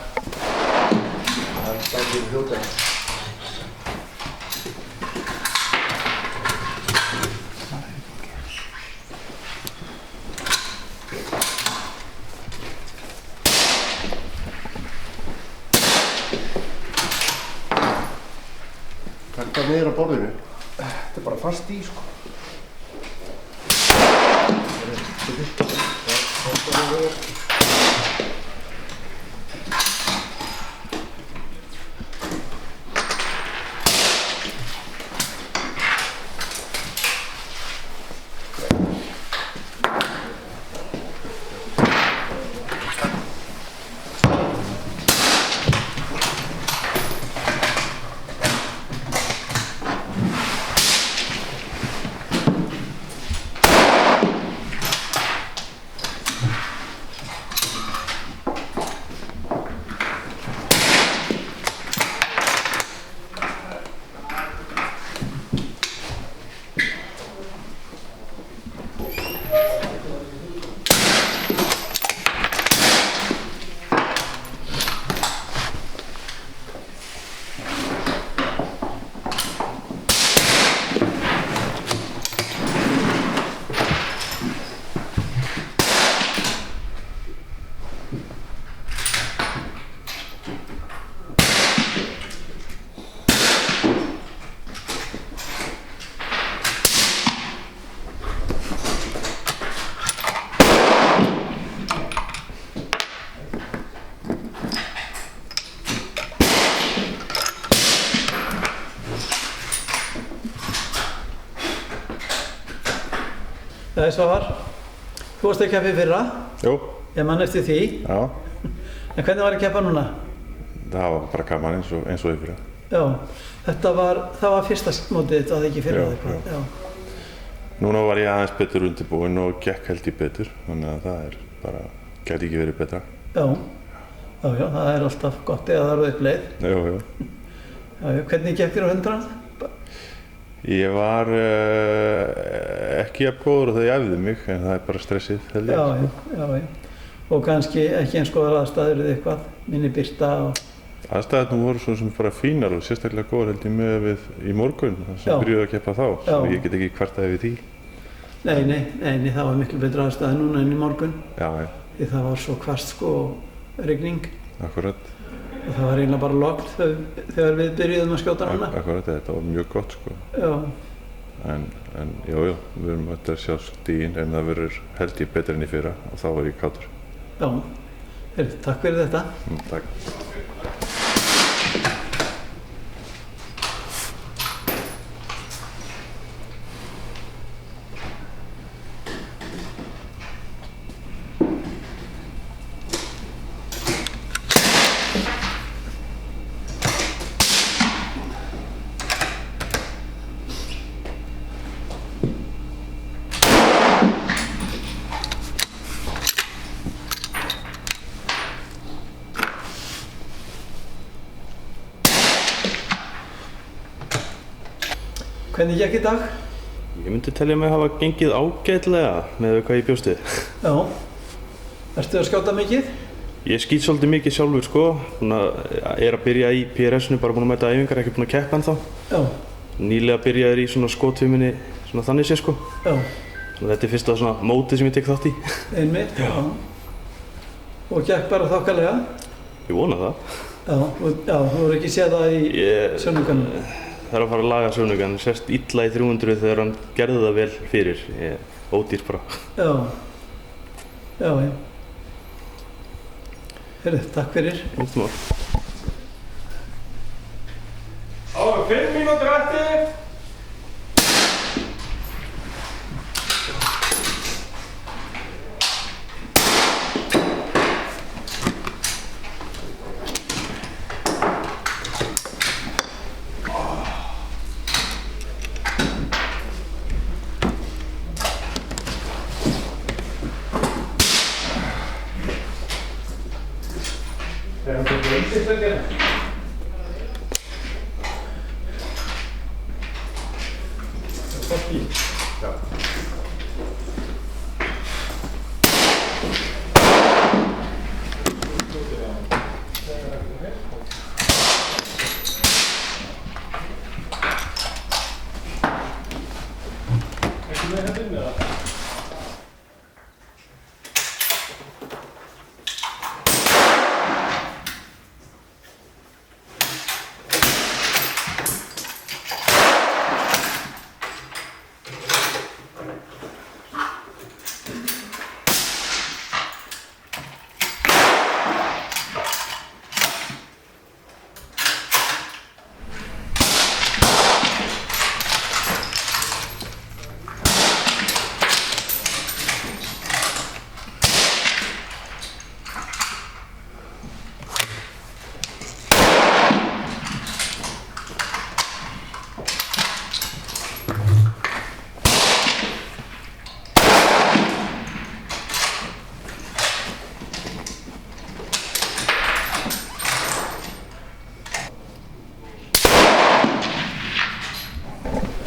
Þetta niður á borðinu? Þetta bara fast í, sko. Það Svavar, þú varst að keppa í fyrra. Jú. Ég man eftir því. Já. En hvernig var að keppa núna? Það var bara gaman eins og í fyrra. Já, það var fyrsta mótið þetta, það ekki fyrra eitthvað. Já. Núna var ég aðeins betur undirbúinn og gekk held ég betur, þannig að það er bara, gæti ekki verið betra. Já, það er alltaf gott eða það eru upp leið. Já. Hvernig gekk þér á 100? Ég var ekki jafn góður og þegar ég æfði mig, en það er bara stressið, held ég. Já. Og kannski ekki eins góðar aðstæður eða eitthvað, minni birta og... Aðstæðurnar voru svo sem bara fínar og sérstaklega góðar held ég með við í morgun, þar sem byrjuði að keppa þá, svo ég get ekki kvartað yfir því. Nei, það var miklu betra aðstæður núna enn í morgun. Já. Því það var svo hvasst sko og rigning. Akkurat. Og það var eiginlega bara logn þegar við byrjuðum að skjóta núna. Akkurat, þetta var mjög gott sko. Já. En við erum öll að sjá stíginn, en það verður held ég betur enn í fyrra og þá var ég kátur. Já, takk fyrir þetta. Takk. Hvernig gekk í dag? Ég myndi telja mig að hafa gengið ágætlega með hvað ég bjóst við. Já. Ertu að skjóta mikið? Ég skýt svolítið mikið sjálfur sko. Er að byrja í PRS-inu, bara búinn að mæta æfingar, ekki búinn að keppa ennþá. Já. Nýlega byrjaði í svona skotfimmunni, svona þannig sé sko. Já. Þetta er fyrsta svona mótið sem ég tek þátt í. Einmitt, já. Og gekk bara þokkalega? Ég vona það. Já, þú hefur ekki séð það í sjónaukanum? Það er að fara að laga sjónaukan, sérst illa í 300 þegar hann gerði það vel fyrir. Ódýrt bara. Já. Heyrðu, takk fyrir. Ótt mál. Þá er 5 mínútur eftir.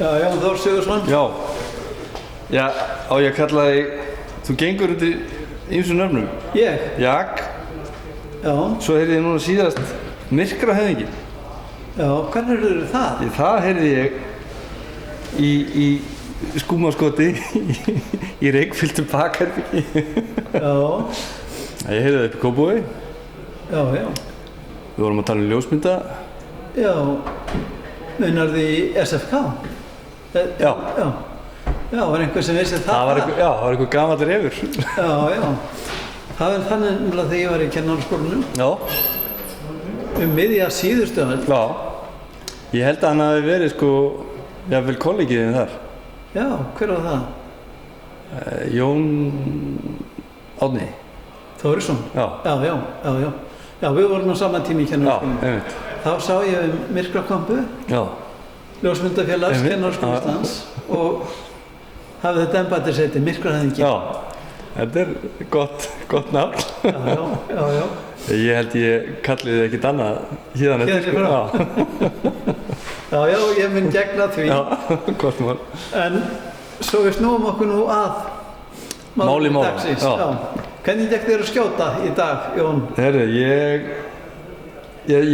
Já, Þór Sigurðsson. Já, á ég að kalla þig, þú gengur undir ýmsum nöfnum. Ég? Jak. Já. Svo heyrði ég núna síðast Myrkrahöfðinginn. Já, hvernig heyrðu það? Það heyrði ég í skúmaskoti í reykfylltu bakherbergi. Já. Ég heyrði það upp í Kópavogi. Já. Við vorum að tala um ljósmynda. Já, meinar því SFK? Já. Já, var einhver sem vissi það? Já, það var einhver gamall refur. Já. Það er þannig þegar ég var í kennaraskólanum. Já. Miðja síðustu öll. Já. Ég held að hann hafi verið jafnvel kollegiðinn þar. Já, hver var það? Jón Árni. Þórisson? Já. Já, við vorum á sama tíma í kennaraskólanum. Já, einmitt. Þá sá ég Myrkrakompu. Já. Ljósmyndafélags Kennaraskóla Íslands og hafði þetta embættisheiti Myrkrahöfðinginn. Já, þetta er gott nafn. Já. Ég held ég kalli þið ekkert annað hérna eftir. Já, ég mun gegna því. Já, gott mál. En svo við snúum okkur nú að máli dagsins. Já. Hvernig gekk þér að skjóta í dag, Jón? Herru, ég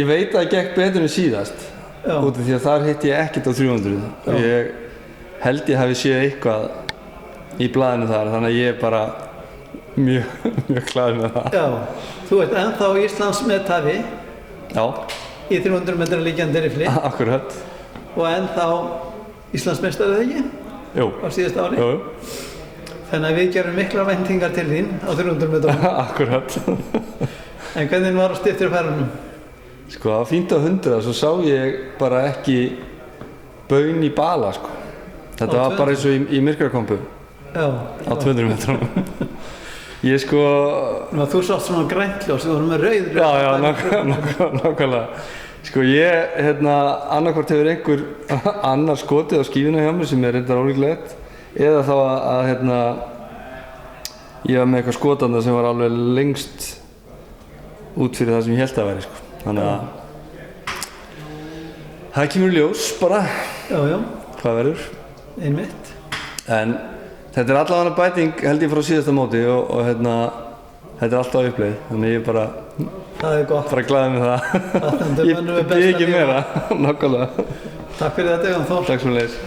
veit að það gekk betur en síðast. Út af því að þar hitti ég ekkert á 300 og ég held ég hafi séð eitthvað í blaðinu þar, þannig að ég er bara mjög klár með það. Já, þú ert ennþá Íslands methafi í 300 metra líkjandi rifli. Akkurat. Og ennþá Íslandsmeistari eða ekki? Jú. Á síðasta ári? Jú. Þannig að við gerum miklar væntingar til þín á 300 metrum. Akkurat. En hvernig var á styttirfærunum? Það var fínt á 100, svo sá ég bara ekki baun í bala, Þetta var bara eins og í Myrkrakompu. Já. Á 200 metrum. Þú sátt svona græntljós, þú voru með rauð. Já, nákvæmlega. Ég, annarkvort hefur einhver annar skotið á skífuna hjá mér sem er reyndar ólíklegt, eða þá að ég var með eitthvað skotanda sem var alveg lengst út fyrir það sem ég held að væri, Þannig að það kemur í ljós bara hvað verður. Einmitt. En þetta er allavega bæting held ég frá síðasta móti og þetta er alltaf uppleið. Þannig ég er bara glaðið með það. Ég bið ekki meira, nákvæmlega. Takk fyrir þetta, Jón Þór. Takk sömuleiðis.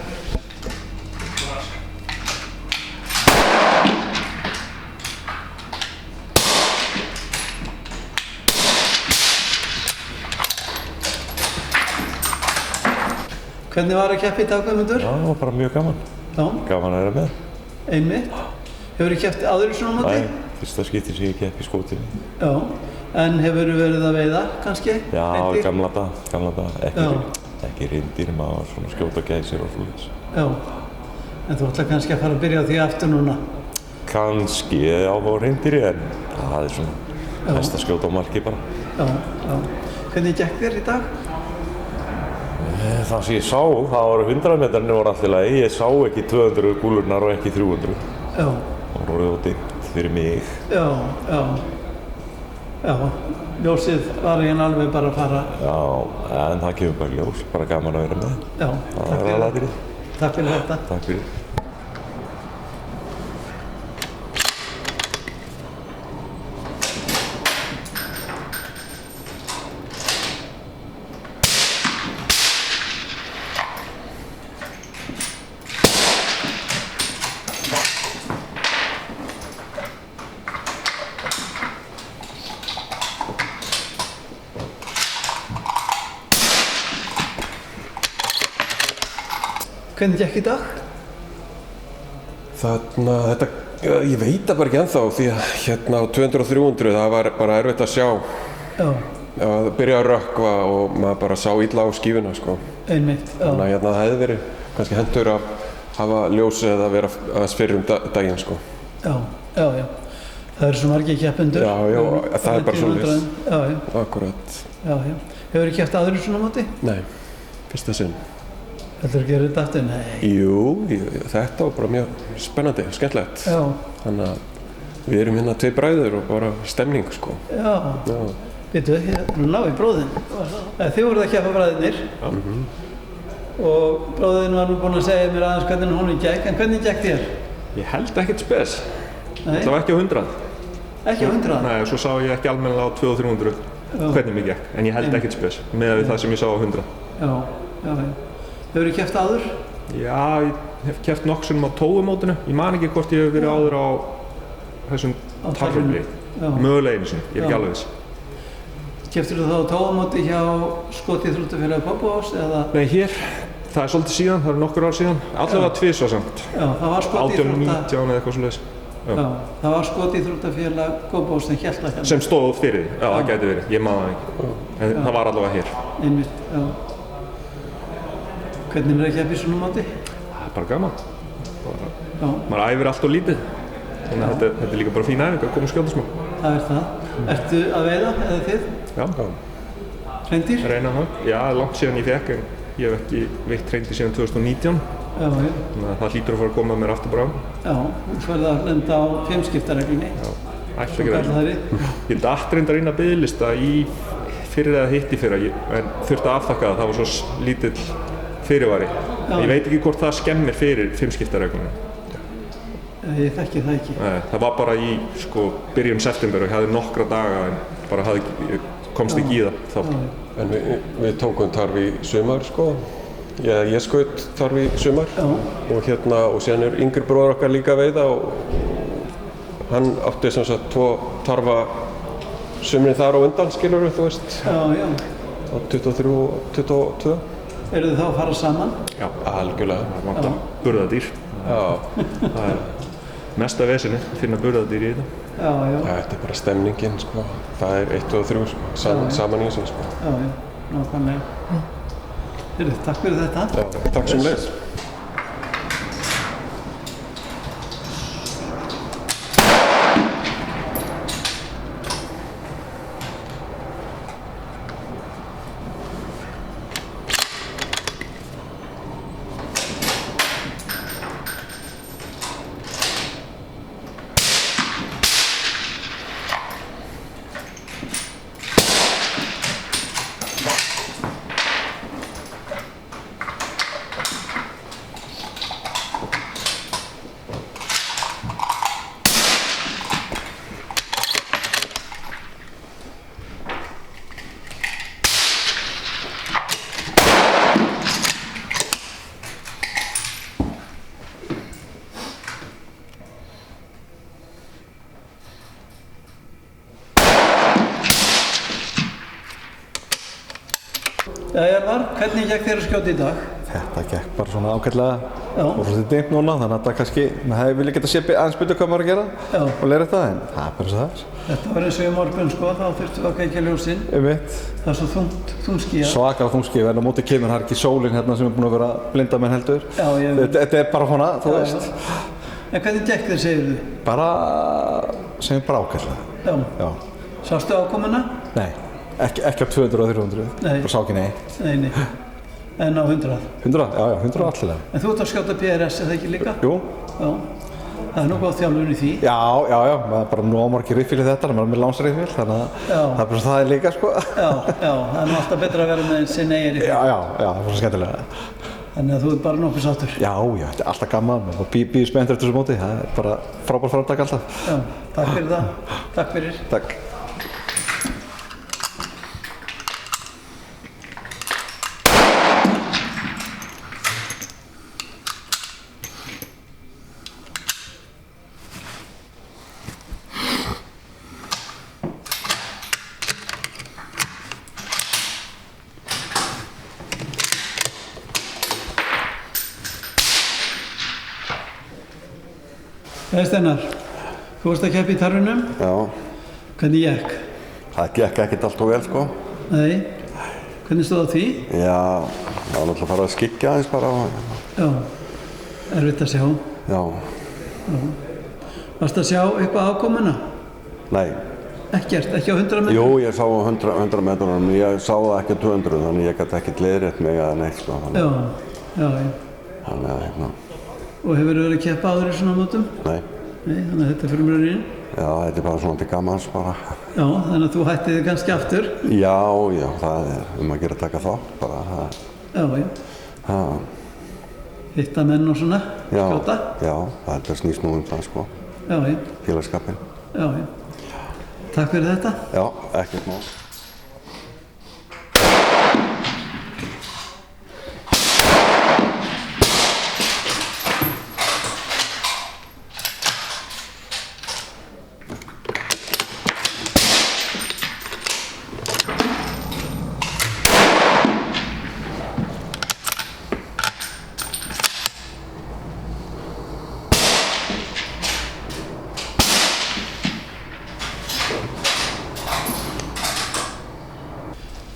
Hvernig var að keppa í dag, Guðmundur? Já, það var bara mjög gaman. Já. Gaman að vera með. Einmitt. Hefurðu keppt áður í svona móti? Nei, fyrsta skipti sem ég keppi í skotinu. Já. En hefurðu verið að veiða, kannski? Já, gamla dag. Ekki reyndir, maður svona skjóta gæsir og svoleiðis. Já. En þú ætlar kannski að fara að byrja á því aftur núna? Kannski, á reyndir, en það er svona best að skjóta á marki bara. Já. Hvernig gekk þér í dag? Það sem ég sá, það voru 100 metrarnir voru allt í lagi. Ég sá ekki 200 kúlurnar og ekki 300. Já. Það voru of dimmt fyrir mig. Já. Ljósið var ég alveg bara að fara. Já, en það kemur bara ljós. Bara gaman að vera með. Já, takk fyrir. Takk fyrir þetta. Takk fyrir. Hvernig gekk í dag? Ég veit það bara ekki ennþá því að hérna á 200 og 300 það var bara erfitt að sjá. Já. Það byrjaði að rökkva og maður bara sá illa á skífuna sko. Einmitt, já. Þannig að hérna það hefði verið kannski hentur að hafa ljósið eða vera aðeins fyrir daginn sko. Já. Það eru svo margir keppendur. Já, það er bara svoleiðis. Já. Akkurat. Já. Hefurðu keppt áður í svona móti? Nei, fyrsta sinn. Heldur þú að gera þetta aftur? Nei. Jú, þetta var bara mjög spennandi, skemmtilegt. Já. Þannig að við erum hérna 2 bræður og bara stemning sko. Já. Veitu, nú ná í bróðinn. Þið voruð að keppa bræðirnir. Og bróðinn var nú búinn að segja mér aðeins hvernig hún gekk, en hvernig gekk þér? Ég held ekkert spes. Nei. Það var ekki á 100. Ekki á 100? Nei, og svo sá ég ekki almennilega á 200 og 300 hvernig mig gekk, en ég held ekkert spes með við það sem ég sá á 100. Já. Hefurðu keppt áður? Já, ég hef keppt nokksunum á tóumótinu. Ég man ekki hvort ég hef verið áður á þessum tarfli. Mögulega einu sinni, ég er ekki alveg viss. Kepptirðu þá á tóumóti hjá Skotíþróttafélagi Kópavogs eða? Nei, hér. Það er svolítið síðan, það eru nokkur ár síðan. Allavega tvisvar samt. Já, það var Skotíþrótta... 18, 19 eða eitthvað svoleiðis. Já, það var Skotíþróttafélag Kópavogs sem hélt það hérna. Sem stóð fyrir því, já, það gæti verið. Ég man það ekki. En það var allavega hér. Einmitt, já. Hvernig er að keppa í svona móti? Það er bara gaman. Maður æfir allt og lítið. Þannig að þetta er líka bara fín æfing að koma og skjóta smá. Það er það. Ertu að veiða eða þið? Já. Hreindýr? Reyna það. Já, langt síðan ég fekk en ég hef ekki veitt hreindýr síðan 2019. Já. Þannig að það hlýtur að fara að koma mér aftur bara á. Já, þú færði að lenda á 5-skiptareglunni. Já, ætla ekki það. Ég datt reyndar inn að biðlista í fyrir eða hitt í fyrra, en þurfti að afþakka það. Það var svo lítill fyrirvari. Ég veit ekki hvort það skemmir fyrir 5-skiptareglunni. Ég þekki það ekki. Nei, það var bara í byrjun september og ég hafði nokkra daga en bara komst ekki í það þá. En við tókum tarf í sumar sko. Ég skaut tarf í sumar og síðan er yngri bróðir okkar líka að veiða og hann átti sem sagt 2 tarfa sumrin þar á undan skilur þú veist. Já. Á 23 og 22. Eru þið þá að fara saman? Já, algjörlega. Það vantar burðardýr. Það er mesta vesinni að finna burðardýr í þetta. Já. Þetta er bara stemningin sko. Það er 1 og 3 saman í þessu sko. Já, nákvæmlega. Takk fyrir þetta. Já, takk sömuleiðis. Jæja, Elvar, hvernig gekk þér að skjóta í dag? Þetta gekk bara svona ágætlega og svolítið dimmt núna, þannig að það kannski, maður hefði viljað geta séð aðeins betur hvað maður að gera og læra þetta, en það er bara eins og það er. Þetta var eins og í morgun sko, þá þurftum við að kveikja ljósin. Það er svo þungskýjað. Svakalega þungskýjað, en á móti kemur, það er ekki sólin hérna sem er búin að vera blinda menn heldur. Þetta er bara svona, þú veist. En hvernig gekk þér, segirðu? Segjum bara ágætlega. Já. Sástu ákomuna? Nei, ekki á 200 og 300, bara sá ekki neitt. Nei. En á 100? 100, já, 100 allilega. En þú ert að skjóta PRS, er það ekki líka? Jú. Já. Það er nú góð þjálfun í því. Já, maður er bara nú ámargir riffil í þetta, maður er með lánsriffil, þannig að það er bara svo það er líka, sko. Já, það er nú alltaf betra að vera með sinn eigin riffil. Já, það er svo skemmtilega. Þannig að þú ert bara nokkuð sáttur. Já, þetta er alltaf gaman, maður býður spenntur eftir þessu móti, það er bara frábær framtak alltaf. Já, takk fyrir það. Takk fyrir. Takk. Steinar, þú varst að keppa í tarfinum? Já. Hvernig gekk? Það gekk ekkert alltof vel, sko. Nei. Hvernig stóð á því? Já, það var náttúrulega farið að skyggja aðeins bara. Já, erfitt að sjá. Já. Varst að sjá eitthvað ákomuna? Nei. Ekkert, ekki á 100 metrum? Jú, ég sá á 100 metrum, ég sá það ekki á 200, þannig ég gæti ekkert leiðrétt mig eða neitt, sko. Já. Þannig að, Og hefur þú verið að keppa áður í svona mótum? Nei. Nei, þannig að þetta er frumrauninn? Já, þetta er bara svona til gamans bara. Já, þannig að þú hættið þig kannski aftur? Já, það er að gera að taka þátt bara. Já. Hitta menn og svona, skjóta? Já, það snýst nú það, sko. Já. Félagsskapinn. Já. Takk fyrir þetta. Já, ekkert mál.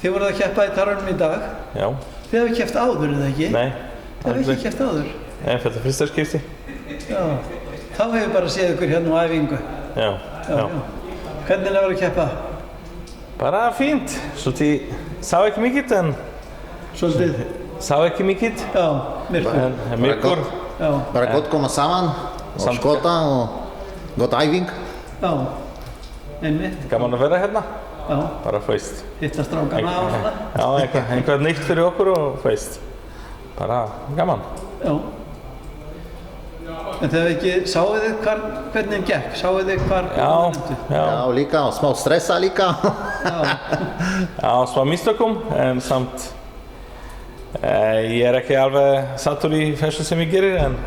Þið voruð að keppa í tarfinum í dag. Já. Þið hefðu keppt áður, eða ekki? Nei. Þið hefðu ekki keppt áður? Nei, þetta er fyrsta skipti. Já. Þá hefur bara séð ykkur hérna á æfingu. Já. Hvernig er það að keppa? Bara fínt. Svolítið, sá ekki mikið, en... Svolítið? Sá ekki mikið. Já, myrkur. Myrkur. Bara gott koma saman og skota og gott æfing. Já, einmitt. Gaman að vera hérna. Já. Bara fæst. Hitta strákana á svona. Já, einhvað nýtt fyrir okkur og fæst. Bara gaman. Já. En þið hefði ekki, sáuð þið hvernig þeim gekk? Sáuð þið hvar Já, líka og smá stressa líka. Já, smá mistökum, en samt ég er ekki alveg sattur í þessu sem ég gerir, en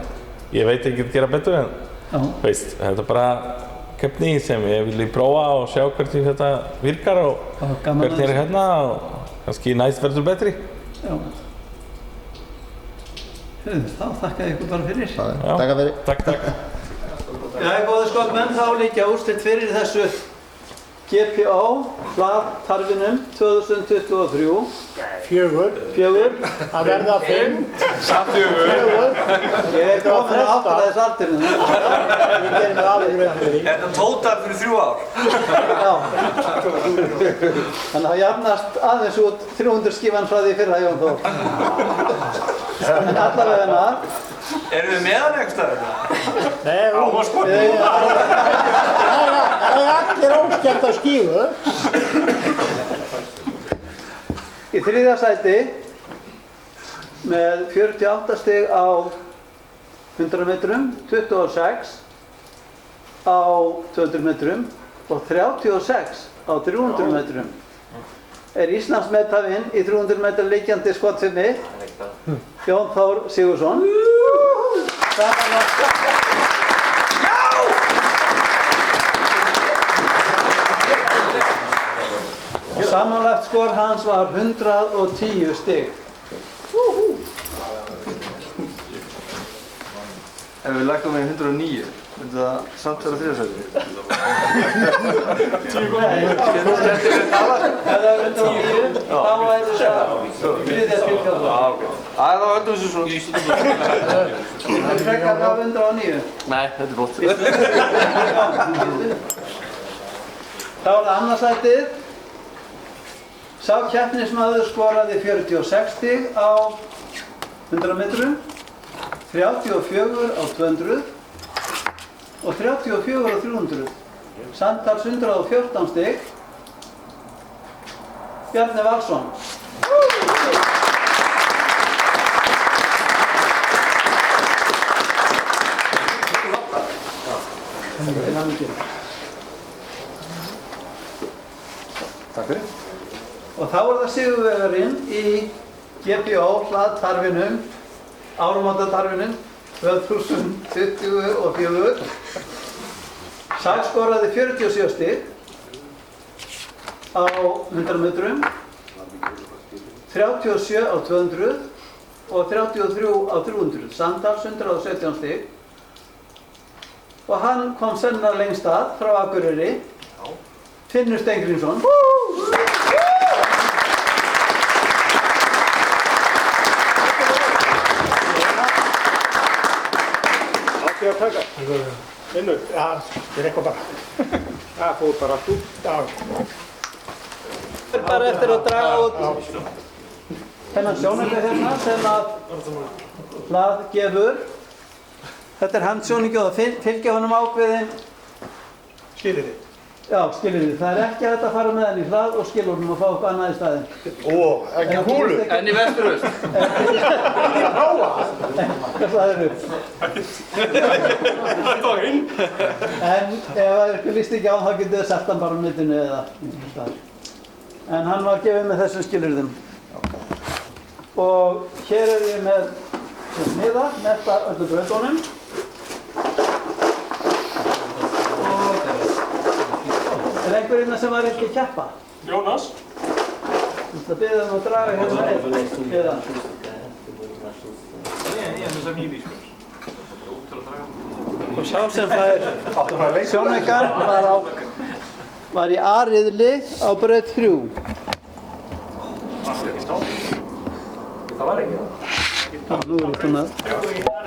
ég veit ekki að gera betur, en veist, þetta er bara keppni sem ég vil prófa og sjá hvernig þetta virkar og hvernig er hérna og kannski næst verður betri. Já. Þá þakka ég ykkur bara fyrir. Takk fyrir. Takk. Já, góði skotmenn, þá liggja úrslit fyrir þessu GPO hlaðtarfinum 2023. 4. Að verða 5. Samt 4. Ég er komin að átta þess aldurinn. Ég gerir mér alveg grein fyrir því. Þetta tótar fyrir 3 ár. Já. Þannig að það jafnast aðeins út 300 skífan frá því fyrra Jón Þór. En allavega Erum við með hann eitthvað? Nei, á að skota. Það er allir óskert að skífu. Í 3. sæti með 48 stig á 100 metrum, 26 á 200 metrum og 36 á 300 metrum. Er Íslandsmetafinn í 300 metra liggjandi skotfimi Jón Þór Sigurðsson. Og samanlagt skor hans var 110 stig. ef við leggjum með 109, myndi það samt vera þriðasæti? Skemmtileg tala. Ef það er 109, þá væri það þriðja tilkall. Þá höldum við þessu svona. Það er frekar þá 109. Nei, þetta er flott. Þá er það annarsætið. Sá keppnismaður skoraði 46 stig á 100 metrum, 34 á 200 og 34 á 300. Samtals 114 stig. Bjarni Valsson. Takk fyrir. Og þá er það sigurvegarinn í GPO hlaðtarfinum, áramótatarfinum 2024. Sá skoraði 47 stig á 100 metrum, 37 á 200 og 33 á 300. Samtals 117 stig. Og hann kom sennilega lengst að frá Akureyri, Finnur Steingrímsson. Átti að taka. Finnur? Já, þetta er eitthvað bara. Það fór bara allt út. Já. Það er bara eftir að draga út þennan sjónauka hérna sem að hlað gefur. Þetta er handsjóningi og það fylgja honum ákveðin skilyrði. Já, skilyrði. Það er ekki hægt að fara með henni í hlað og skilurnum og fá eitthvað annað í staðinn. Ekki húlu? En í vesturöst? Ekki prófa? Hvað það eru? Þetta var hinn. En ef það eitthvað líst ekki á hann, þá getur þið sett hann bara á netinu eða einhvers staðar. En hann var gefið með þessum skilyrðum. Og hér er ég með miða, netta öllu brautunum. Er einhver innan sem var ekki að keppa? Jónas? Þú ætla að biðja um að draga hérna eða? Og sá sem fær sjónaukan var í A-riðli á braut 3. Það var ekki það. Já, nú er ég komin að.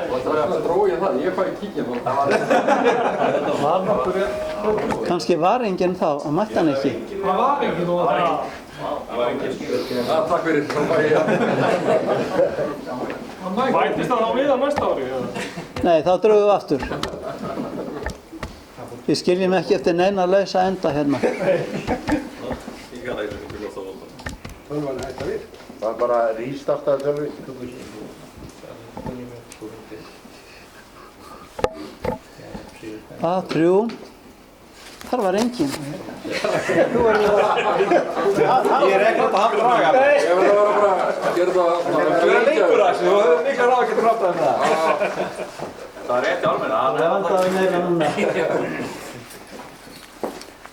Það var eftir dróið það, ég fæði kíkja þá. Þetta var nokkuð. Kannski var enginn þá, að mætti hann ekki. Það var enginn og það. Það var enginn. Já, takk fyrir. Mætist það á við á næsta ári? Nei, þá drögum við aftur. Við skiljum ekki eftir neina lausa enda hérna. Tölvan hætta við. Það er bara að rístarta tölvi. A3. Þar var enginn. Ég er ekki að hafa draga. Ég verði að vera bara að gera það. Það er lengur að þessu, þú hefur mikla ráð að geta rátt að það. Það er rétt í almenna. Það vantaði meira núna.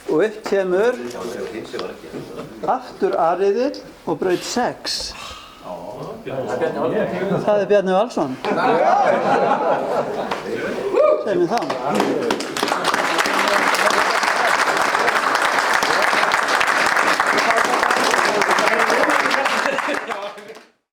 Og upp kemur aftur A-riðill og braut 6. Það er Bjarni Valsson. Segð mér það.